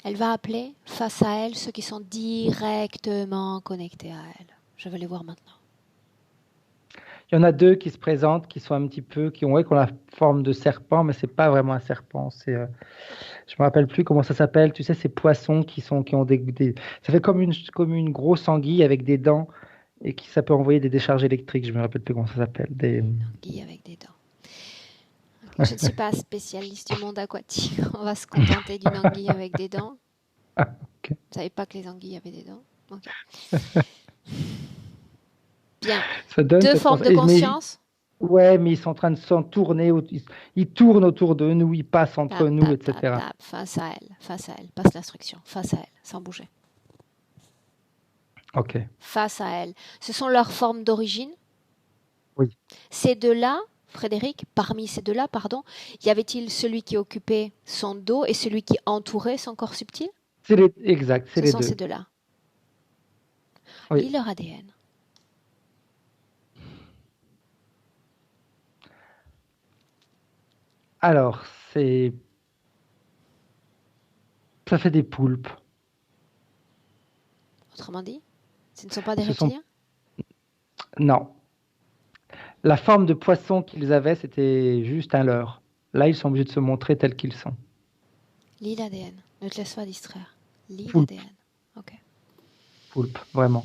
elle va appeler face à elle ceux qui sont directement connectés à elle. Je vais les voir maintenant. Il y en a deux qui se présentent, qui sont un petit peu, qui ont, ouais, qui ont la forme de serpent, mais c'est pas vraiment un serpent. Je me rappelle plus comment ça s'appelle. Tu sais, ces poissons qui ont ça fait comme une grosse anguille avec des dents et qui ça peut envoyer des décharges électriques. Je me rappelle plus comment ça s'appelle. Anguille avec des dents. Okay. Je ne suis pas spécialiste du monde aquatique. On va se contenter d'une anguille avec des dents. Ah, ok. Vous ne savez pas que les anguilles avaient des dents? Ok. Bien. Ça donne Deux cette formes de conscience. ouais, mais ils sont en train de s'en tourner, ils tournent autour de nous, ils passent entre Tap, nous, tap, tap, etc. tap. Face à elle. Face à elle. Passe l'instruction. Face à elle. Sans bouger. Ok, Face à elle. Ce sont leurs formes d'origine. oui. Ces deux-là, Frédéric, parmi ces deux-là, pardon, y avait-il celui qui occupait son dos et celui qui entourait son corps subtil? Exact, c'est Ce les sont ces deux. deux-là. Oui. Lis leur ADN. Alors, ça fait des poulpes. Autrement dit, ce ne sont pas des Ce sont, reptiliens? non. La forme de poisson qu'ils avaient, c'était juste un leurre. Là, ils sont obligés de se montrer tels qu'ils sont. Lis l'ADN. Ne te laisse pas distraire. Lis Poulpe, l'ADN. Ok. poulpe, vraiment.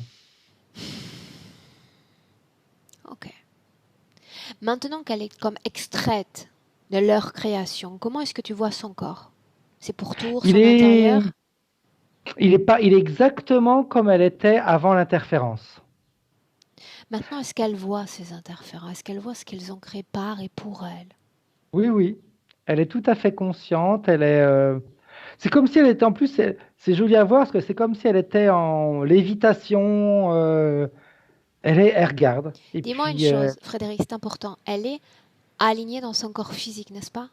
Ok. Maintenant qu'elle est comme extraite de leur création, comment est-ce que tu vois son corps? C'est pourtour, Il son est, intérieur? il est exactement comme elle était avant l'interférence. Maintenant, est-ce qu'elle voit ces interférences? Est-ce qu'elle voit ce qu'ils ont créé par et pour elle? Oui, oui. Elle est tout à fait consciente. C'est comme si elle était en plus. C'est joli à voir parce que c'est comme si elle était en lévitation. Elle regarde. Et Dis-moi une puis, chose, Frédéric, c'est important. Elle est alignée dans son corps physique, n'est-ce pas?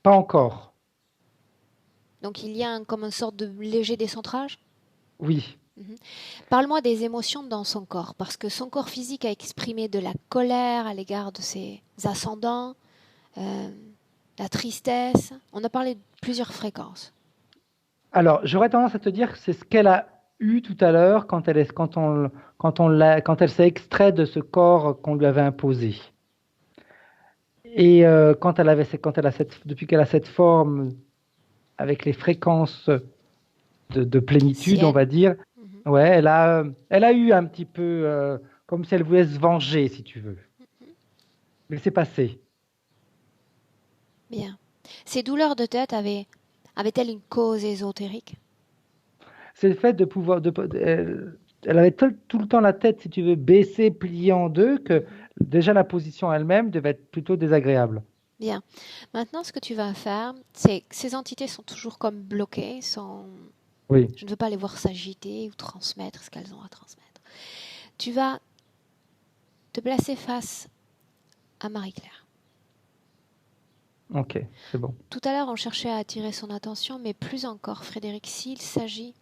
pas encore. Donc il y a comme une sorte de léger décentrage? Oui. Mhm. Parle-moi des émotions dans son corps, parce que son corps physique a exprimé de la colère à l'égard de ses ascendants, euh, la tristesse. On a parlé de plusieurs fréquences. Alors, j'aurais tendance à te dire que c'est ce qu'elle a eu tout à l'heure quand elle s'est extraite de ce corps qu'on lui avait imposé. Et quand elle a depuis qu'elle a cette forme avec les fréquences de plénitude, on Sienne. va dire, Mhm. ouais, elle a eu un petit peu comme si elle voulait se venger, si tu veux. Mais c'est passé. Bien. Ces douleurs de tête avaient-elles une cause ésotérique? C'est le fait de pouvoir. Elle avait tout le temps la tête, si tu veux, baissée, pliée en deux, que Mhm. déjà la position elle-même devait être plutôt désagréable. Bien. Maintenant, ce que tu vas faire, c'est que ces entités sont toujours comme bloquées, Oui, je ne veux pas les voir s'agiter ou transmettre ce qu'elles ont à transmettre. Tu vas te placer face à Marie-Claire. ok, c'est bon. Tout à l'heure, on cherchait à attirer son attention, mais plus encore, Frédéric, s'il s'agit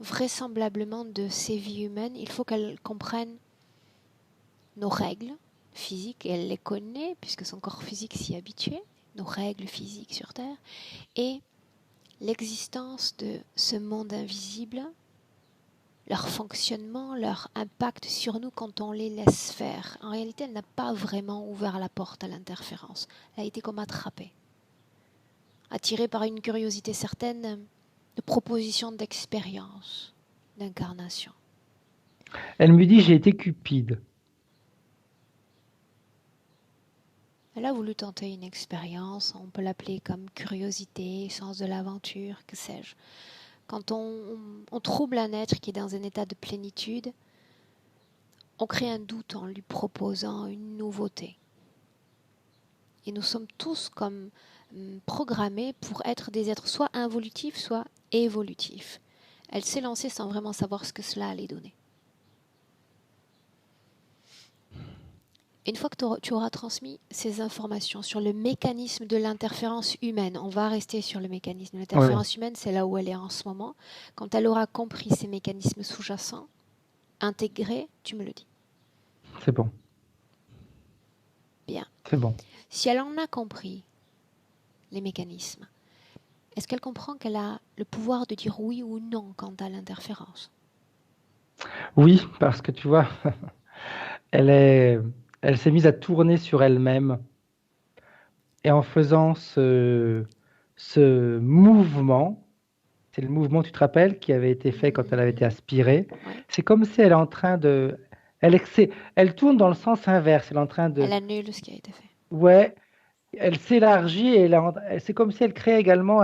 vraisemblablement de ces vies humaines, il faut qu'elle comprenne nos règles physiques, et elle les connaît puisque son corps physique s'y est habitué, nos règles physiques sur Terre, et l'existence de ce monde invisible, leur fonctionnement, leur impact sur nous quand on les laisse faire. En réalité, elle n'a pas vraiment ouvert la porte à l'interférence. Elle a été comme attrapée, attirée par une curiosité certaine de proposition d'expérience, d'incarnation. Elle me dit j'ai été cupide. Elle a voulu tenter une expérience, on peut l'appeler comme curiosité, sens de l'aventure, que sais-je. Quand on trouble un être qui est dans un état de plénitude, on crée un doute en lui proposant une nouveauté. Et nous sommes tous comme programmés pour être des êtres soit involutifs, soit évolutifs. Elle s'est lancée sans vraiment savoir ce que cela allait donner. Une fois que tu auras transmis ces informations sur le mécanisme de l'interférence humaine, on va rester sur le mécanisme de Oui, oui, l'interférence humaine, c'est là où elle est en ce moment. Quand elle aura compris ces mécanismes sous-jacents, intégrés, tu me le dis. c'est bon, Bien. c'est bon. Si elle en a compris les mécanismes, est-ce qu'elle comprend qu'elle a le pouvoir de dire oui ou non quant à l'interférence? Oui, parce que tu vois, elle est, elle s'est mise à tourner sur elle-même et en faisant ce mouvement, c'est le mouvement, tu te rappelles, qui avait été fait quand elle avait été aspirée. Oui. C'est comme si elle est en train de, elle tourne dans le sens inverse. Elle est en train Elle de, annule ce qui a été fait. ouais, elle s'élargit et c'est comme si elle crée également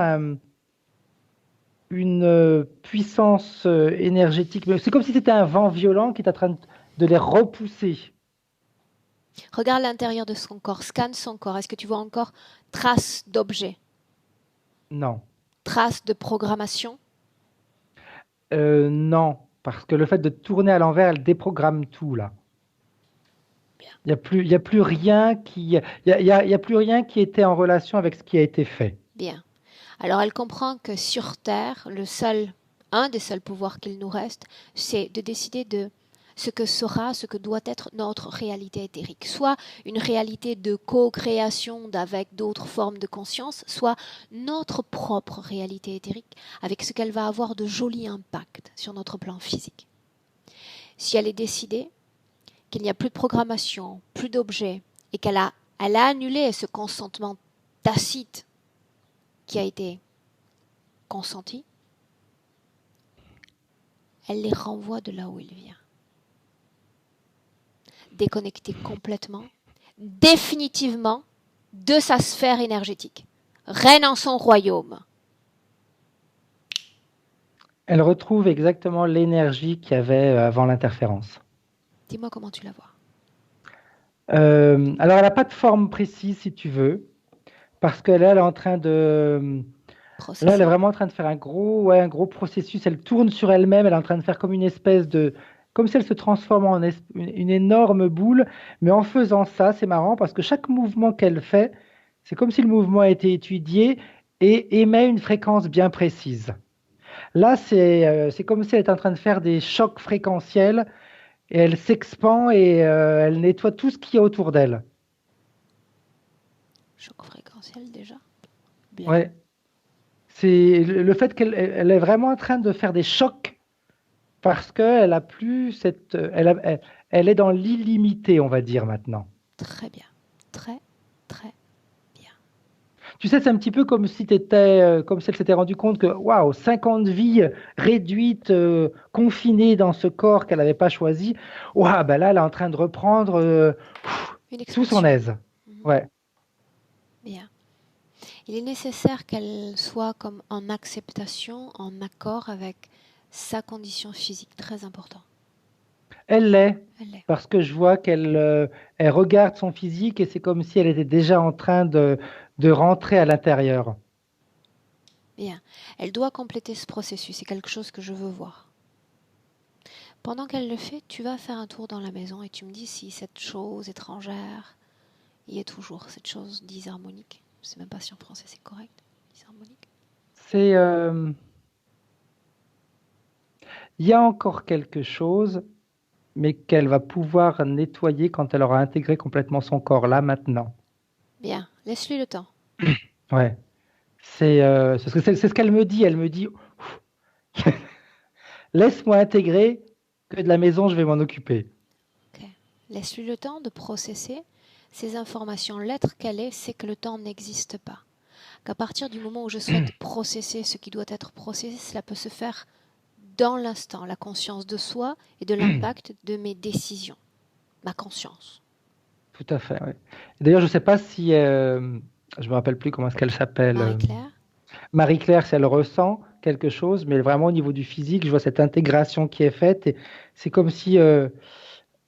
une puissance énergétique. Mais c'est comme si c'était un vent violent qui est en train de les repousser. Regarde l'intérieur de son corps, scanne son corps. Est-ce que tu vois encore traces d'objets, Non. traces de programmation? Non, parce que le fait de tourner à l'envers, elle déprogramme tout là. Bien. Il y a plus rien il y a plus rien qui était en relation avec ce qui a été fait. Bien. Alors elle comprend que sur Terre, un des seuls pouvoirs qu'il nous reste, c'est de décider de ce que sera, ce que doit être notre réalité éthérique. Soit une réalité de co-création avec d'autres formes de conscience, soit notre propre réalité éthérique avec ce qu'elle va avoir de jolis impacts sur notre plan physique. Si elle est décidée qu'il n'y a plus de programmation, plus d'objets, et elle a annulé ce consentement tacite qui a été consenti, elle les renvoie de là où il vient. Déconnectée complètement, définitivement, de sa sphère énergétique. Reine en son royaume. Elle retrouve exactement l'énergie qu'il y avait avant l'interférence. Dis-moi comment tu la vois. Alors, elle n'a pas de forme précise, si tu veux, parce que là, elle est en train de... Là, elle est Processer. vraiment en train de faire un gros processus. Elle tourne sur elle-même. Elle est en train de faire comme une espèce de... Comme si elle se transforme en une énorme boule. Mais en faisant ça, c'est marrant parce que chaque mouvement qu'elle fait, c'est comme si le mouvement a été étudié et émet une fréquence bien précise. Là, c'est comme si elle est en train de faire des chocs fréquentiels et elle s'expand et elle nettoie tout ce qu'il y a autour d'elle. Choc fréquentiel déjà. Bien. Ouais. C'est le fait qu'elle est vraiment en train de faire des chocs parce qu'elle a plus elle est dans l'illimité, on va dire maintenant. Très bien. Très, très bien. Tu sais, c'est un petit peu comme si comme si elle s'était rendue compte que, waouh, 50 vies réduites, confinées dans ce corps qu'elle n'avait pas choisi. Waouh, ben là, elle est en train de reprendre Une sous son expansion. aise. Mhm. Ouais. Bien. Il est nécessaire qu'elle soit comme en acceptation, en accord avec sa condition physique. Très important. Elle l'est, Elle l'est. parce que je vois elle regarde son physique et c'est comme si elle était déjà en train de rentrer à l'intérieur. Bien. Elle doit compléter ce processus. C'est quelque chose que je veux voir. Pendant qu'elle le fait, tu vas faire un tour dans la maison et tu me dis si cette chose étrangère y est toujours, cette chose disharmonique. Je ne sais même pas si en français c'est correct. Disharmonique. C'est, il y a encore quelque chose, mais qu'elle va pouvoir nettoyer quand elle aura intégré complètement son corps là maintenant. Bien. Laisse-lui le temps. Ouais. C'est ce qu'elle me dit. Elle me dit, laisse-moi intégrer, que de la maison, je vais m'en occuper. Ok. Laisse-lui le temps de processer ces informations. L'être qu'elle est, c'est que le temps n'existe pas. Qu'à partir du moment où je souhaite processer ce qui doit être processé, cela peut se faire dans l'instant, la conscience de soi et de l'impact de mes décisions, ma conscience. Tout à fait. Ouais. D'ailleurs, je ne sais pas si, je me rappelle plus comment est-ce qu'elle s'appelle, Marie-Claire. Marie-Claire, si elle ressent quelque chose, mais vraiment au niveau du physique, je vois cette intégration qui est faite. Et c'est comme si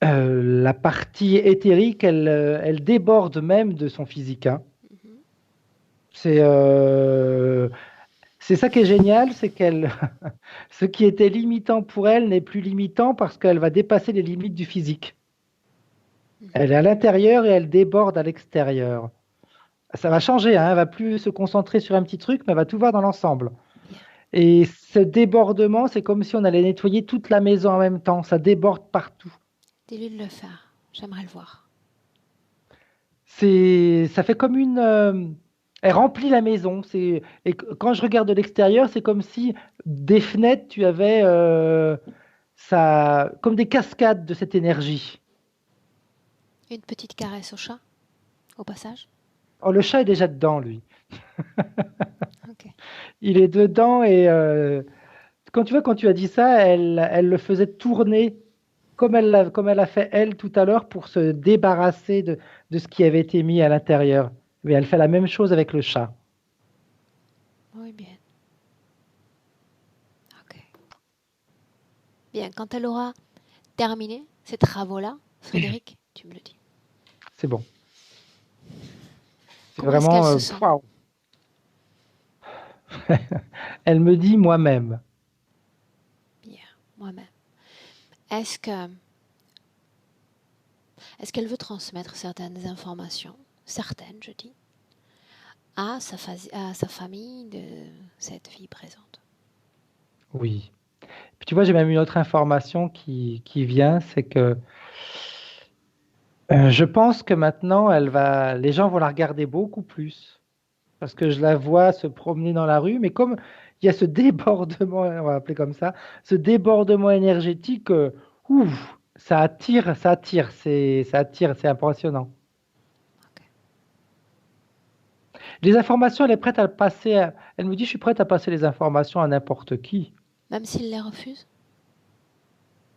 la partie éthérique, elle déborde même de son physique, hein. Mhm. C'est c'est ça qui est génial, c'est qu'elle, ce qui était limitant pour elle n'est plus limitant parce qu'elle va dépasser les limites du physique. Mhm. Elle est à l'intérieur et elle déborde à l'extérieur. Ça va changer, hein, elle va plus se concentrer sur un petit truc, mais elle va tout voir dans l'ensemble. Bien. Et ce débordement, c'est comme si on allait nettoyer toute la maison en même temps. Ça déborde partout. Dis-lui de le faire. J'aimerais le voir. Ça fait comme elle remplit la maison. Quand je regarde de l'extérieur, c'est comme si des fenêtres, tu avais comme des cascades de cette énergie. Une petite caresse au chat, au passage. Oh, le chat est déjà dedans, lui. Ok. Il est dedans et quand tu vois, quand tu as dit ça, elle le faisait tourner comme elle a fait elle tout à l'heure pour se débarrasser de ce qui avait été mis à l'intérieur. Mais elle fait la même chose avec le chat. Oui, bien. Ok. Bien. Quand elle aura terminé ces travaux-là, Frédéric, tu me le dis. C'est bon. C'est Comment est-ce qu'elle vraiment, se sent? waouh. Elle me dit moi-même. Bien. Moi-même. Est-ce que Est-ce qu'elle veut transmettre certaines informations, certaines, je dis, à sa famille de cette vie présente? Oui. Puis tu vois, j'ai même une autre information qui vient, c'est que je pense que maintenant, les gens vont la regarder beaucoup plus. Parce que je la vois se promener dans la rue, mais comme il y a ce débordement, on va appeler comme ça, débordement énergétique, ouf, ça attire, c'est impressionnant. Ok. Les informations, elle est prête à le passer, elle me dit, je suis prête à passer les informations à n'importe qui. Même s'il les refuse?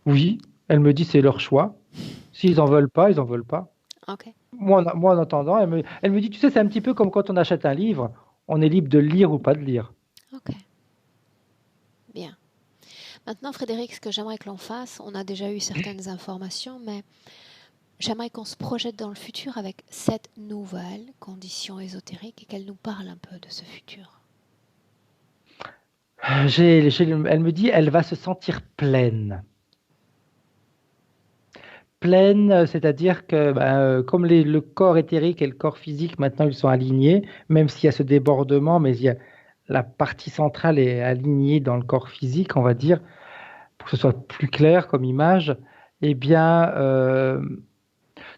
Oui, elle me dit, c'est leur choix. S'ils en veulent pas, ils en veulent pas. Ok. Moi, en attendant, elle me dit, tu sais, c'est un petit peu comme quand on achète un livre, on est libre de le lire ou pas de lire. Ok. Bien. Maintenant, Frédéric, ce que j'aimerais que l'on fasse, on a déjà eu certaines informations, mais j'aimerais qu'on se projette dans le futur avec cette nouvelle condition ésotérique et qu'elle nous parle un peu de ce futur. Elle me dit, elle va se sentir pleine. Pleine, c'est-à-dire que comme le corps éthérique et le corps physique, maintenant, ils sont alignés, même s'il y a ce débordement, mais la partie centrale est alignée dans le corps physique, on va dire, pour que ce soit plus clair comme image, eh bien,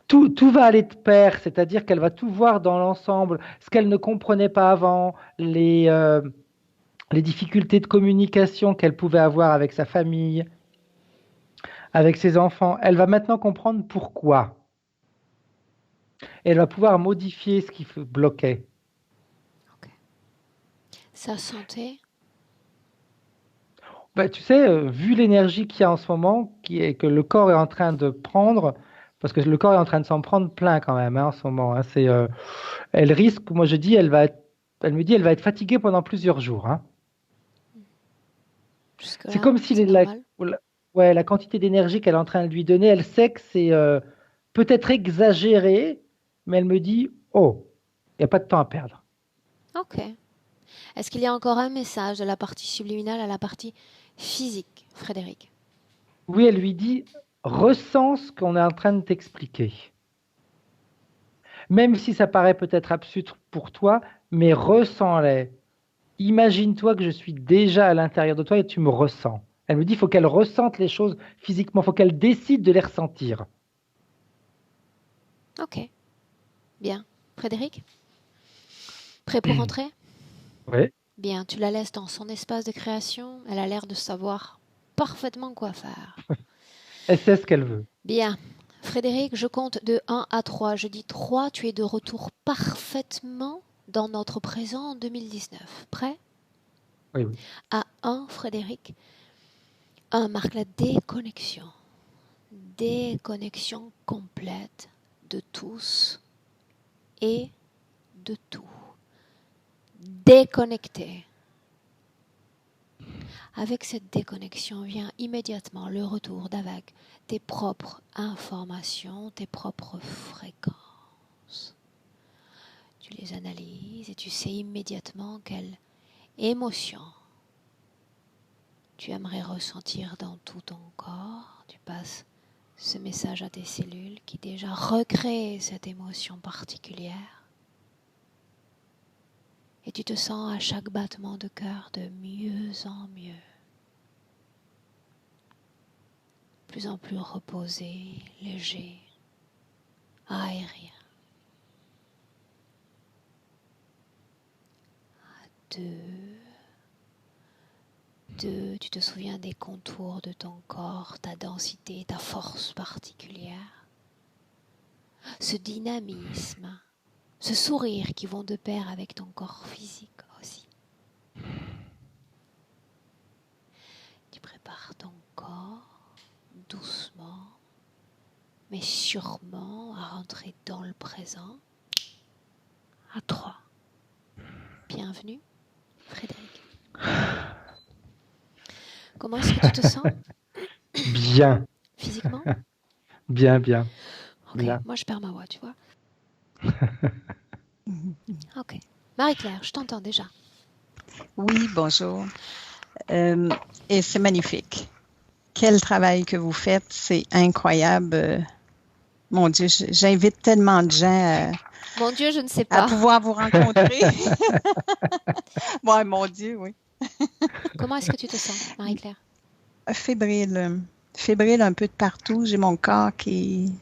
tout va aller de pair, c'est-à-dire qu'elle va tout voir dans l'ensemble, ce qu'elle ne comprenait pas avant, les difficultés de communication qu'elle pouvait avoir avec sa famille, avec ses enfants. Elle va maintenant comprendre pourquoi. Et elle va pouvoir modifier ce qui bloquait. Ok. Sa santé? Bah, tu sais, vu l'énergie qu'il y a en ce moment, que le corps est en train de prendre, parce que le corps est en train de s'en prendre plein quand même en ce moment. Elle risque, moi je dis, elle me dit, elle va être fatiguée pendant plusieurs jours. C'est Jusque-là, comme si c'est normal. ouais, la quantité d'énergie qu'elle est en train de lui donner, elle sait que c'est peut-être exagéré, mais elle me dit, oh, il n'y a pas de temps à perdre. Ok. Est-ce qu'il y a encore un message de la partie subliminale à la partie physique, Frédéric? Oui, elle lui dit, ressens ce qu'on est en train de t'expliquer. Même si ça paraît peut-être absurde pour toi, mais ressens-les. Imagine-toi que je suis déjà à l'intérieur de toi et tu me ressens. Elle me dit, il faut qu'elle ressente les choses physiquement, il faut qu'elle décide de les ressentir. Ok. Bien. Frédéric? Prêt pour rentrer? Oui. Bien, tu la laisses dans son espace de création. Elle a l'air de savoir parfaitement quoi faire. Elle sait ce qu'elle veut. Bien. Frédéric, je compte de 1 à 3. Je dis 3, tu es de retour parfaitement dans notre présent en 2019. Prêt? Oui, oui. À 1, Frédéric. 1 marque la déconnexion. Déconnexion complète de tous et de tout. Déconnecté. Avec cette déconnexion vient immédiatement le retour d'avec tes propres informations, tes propres fréquences. Tu les analyses et tu sais immédiatement quelle émotion tu aimerais ressentir dans tout ton corps. Tu passes ce message à tes cellules qui déjà recréent cette émotion particulière. Et tu te sens à chaque battement de cœur de mieux en mieux. Plus en plus reposé, léger, aérien. Deux, tu te souviens des contours de ton corps, ta densité, ta force particulière. Ce dynamisme, ce sourire qui vont de pair avec ton corps physique aussi. Tu prépares ton corps doucement, mais sûrement à rentrer dans le présent. À 3. Bienvenue, Frédéric. Comment est-ce que tu te sens? Bien. Physiquement? Bien, bien. Ok, Bien. moi je perds ma voix, tu vois. Ok. Marie-Claire, je t'entends déjà. Oui, bonjour. Et c'est magnifique. Quel travail que vous faites, c'est incroyable. Mon Dieu, j'invite tellement de gens Mon Dieu, je ne sais à pas. pouvoir vous rencontrer. Ouais, mon Dieu, oui. Comment est-ce que tu te sens, Marie-Claire? Fébrile. Fébrile un peu de partout. J'ai mon corps qui...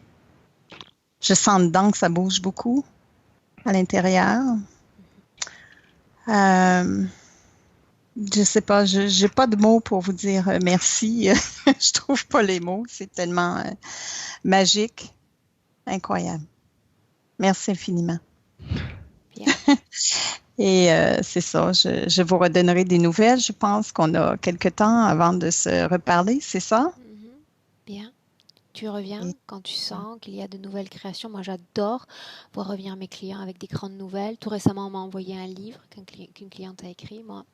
Je sens dedans que ça bouge beaucoup à l'intérieur. Je sais pas, j'ai pas de mots pour vous dire merci. Je trouve pas les mots. C'est tellement magique, incroyable. Merci infiniment. Bien. Et c'est ça, je vous redonnerai des nouvelles. Je pense qu'on a quelque temps avant de se reparler, c'est ça? Bien. Tu reviens Et- quand tu sens qu'il y a de nouvelles créations. Moi, j'adore voir revenir mes clients avec des grandes nouvelles. Tout récemment, on m'a envoyé un livre qu'une cliente a écrit. Moi,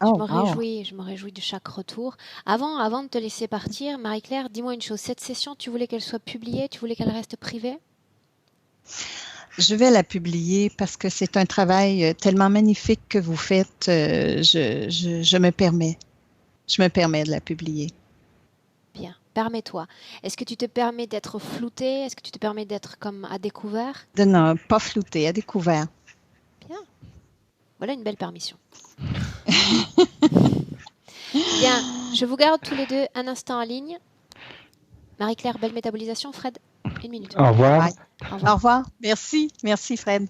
Oh, wow. je me réjouis de chaque retour. Avant de te laisser partir, Marie-Claire, dis-moi une chose. Cette session, tu voulais qu'elle soit publiée? Tu voulais qu'elle reste privée? Je vais la publier parce que c'est un travail tellement magnifique que vous faites. Je me permets. Je me permets de la publier. Bien. Permets-toi. Est-ce que tu te permets d'être floutée? Est-ce que tu te permets d'être comme à découvert? De ne pas flouter, à découvert. Bien. Voilà une belle permission. Bien, je vous garde tous les deux un instant en ligne. Marie-Claire, belle métabolisation. Fred, 1 minute. Au revoir. Bye. Au revoir. Merci. Merci, Fred.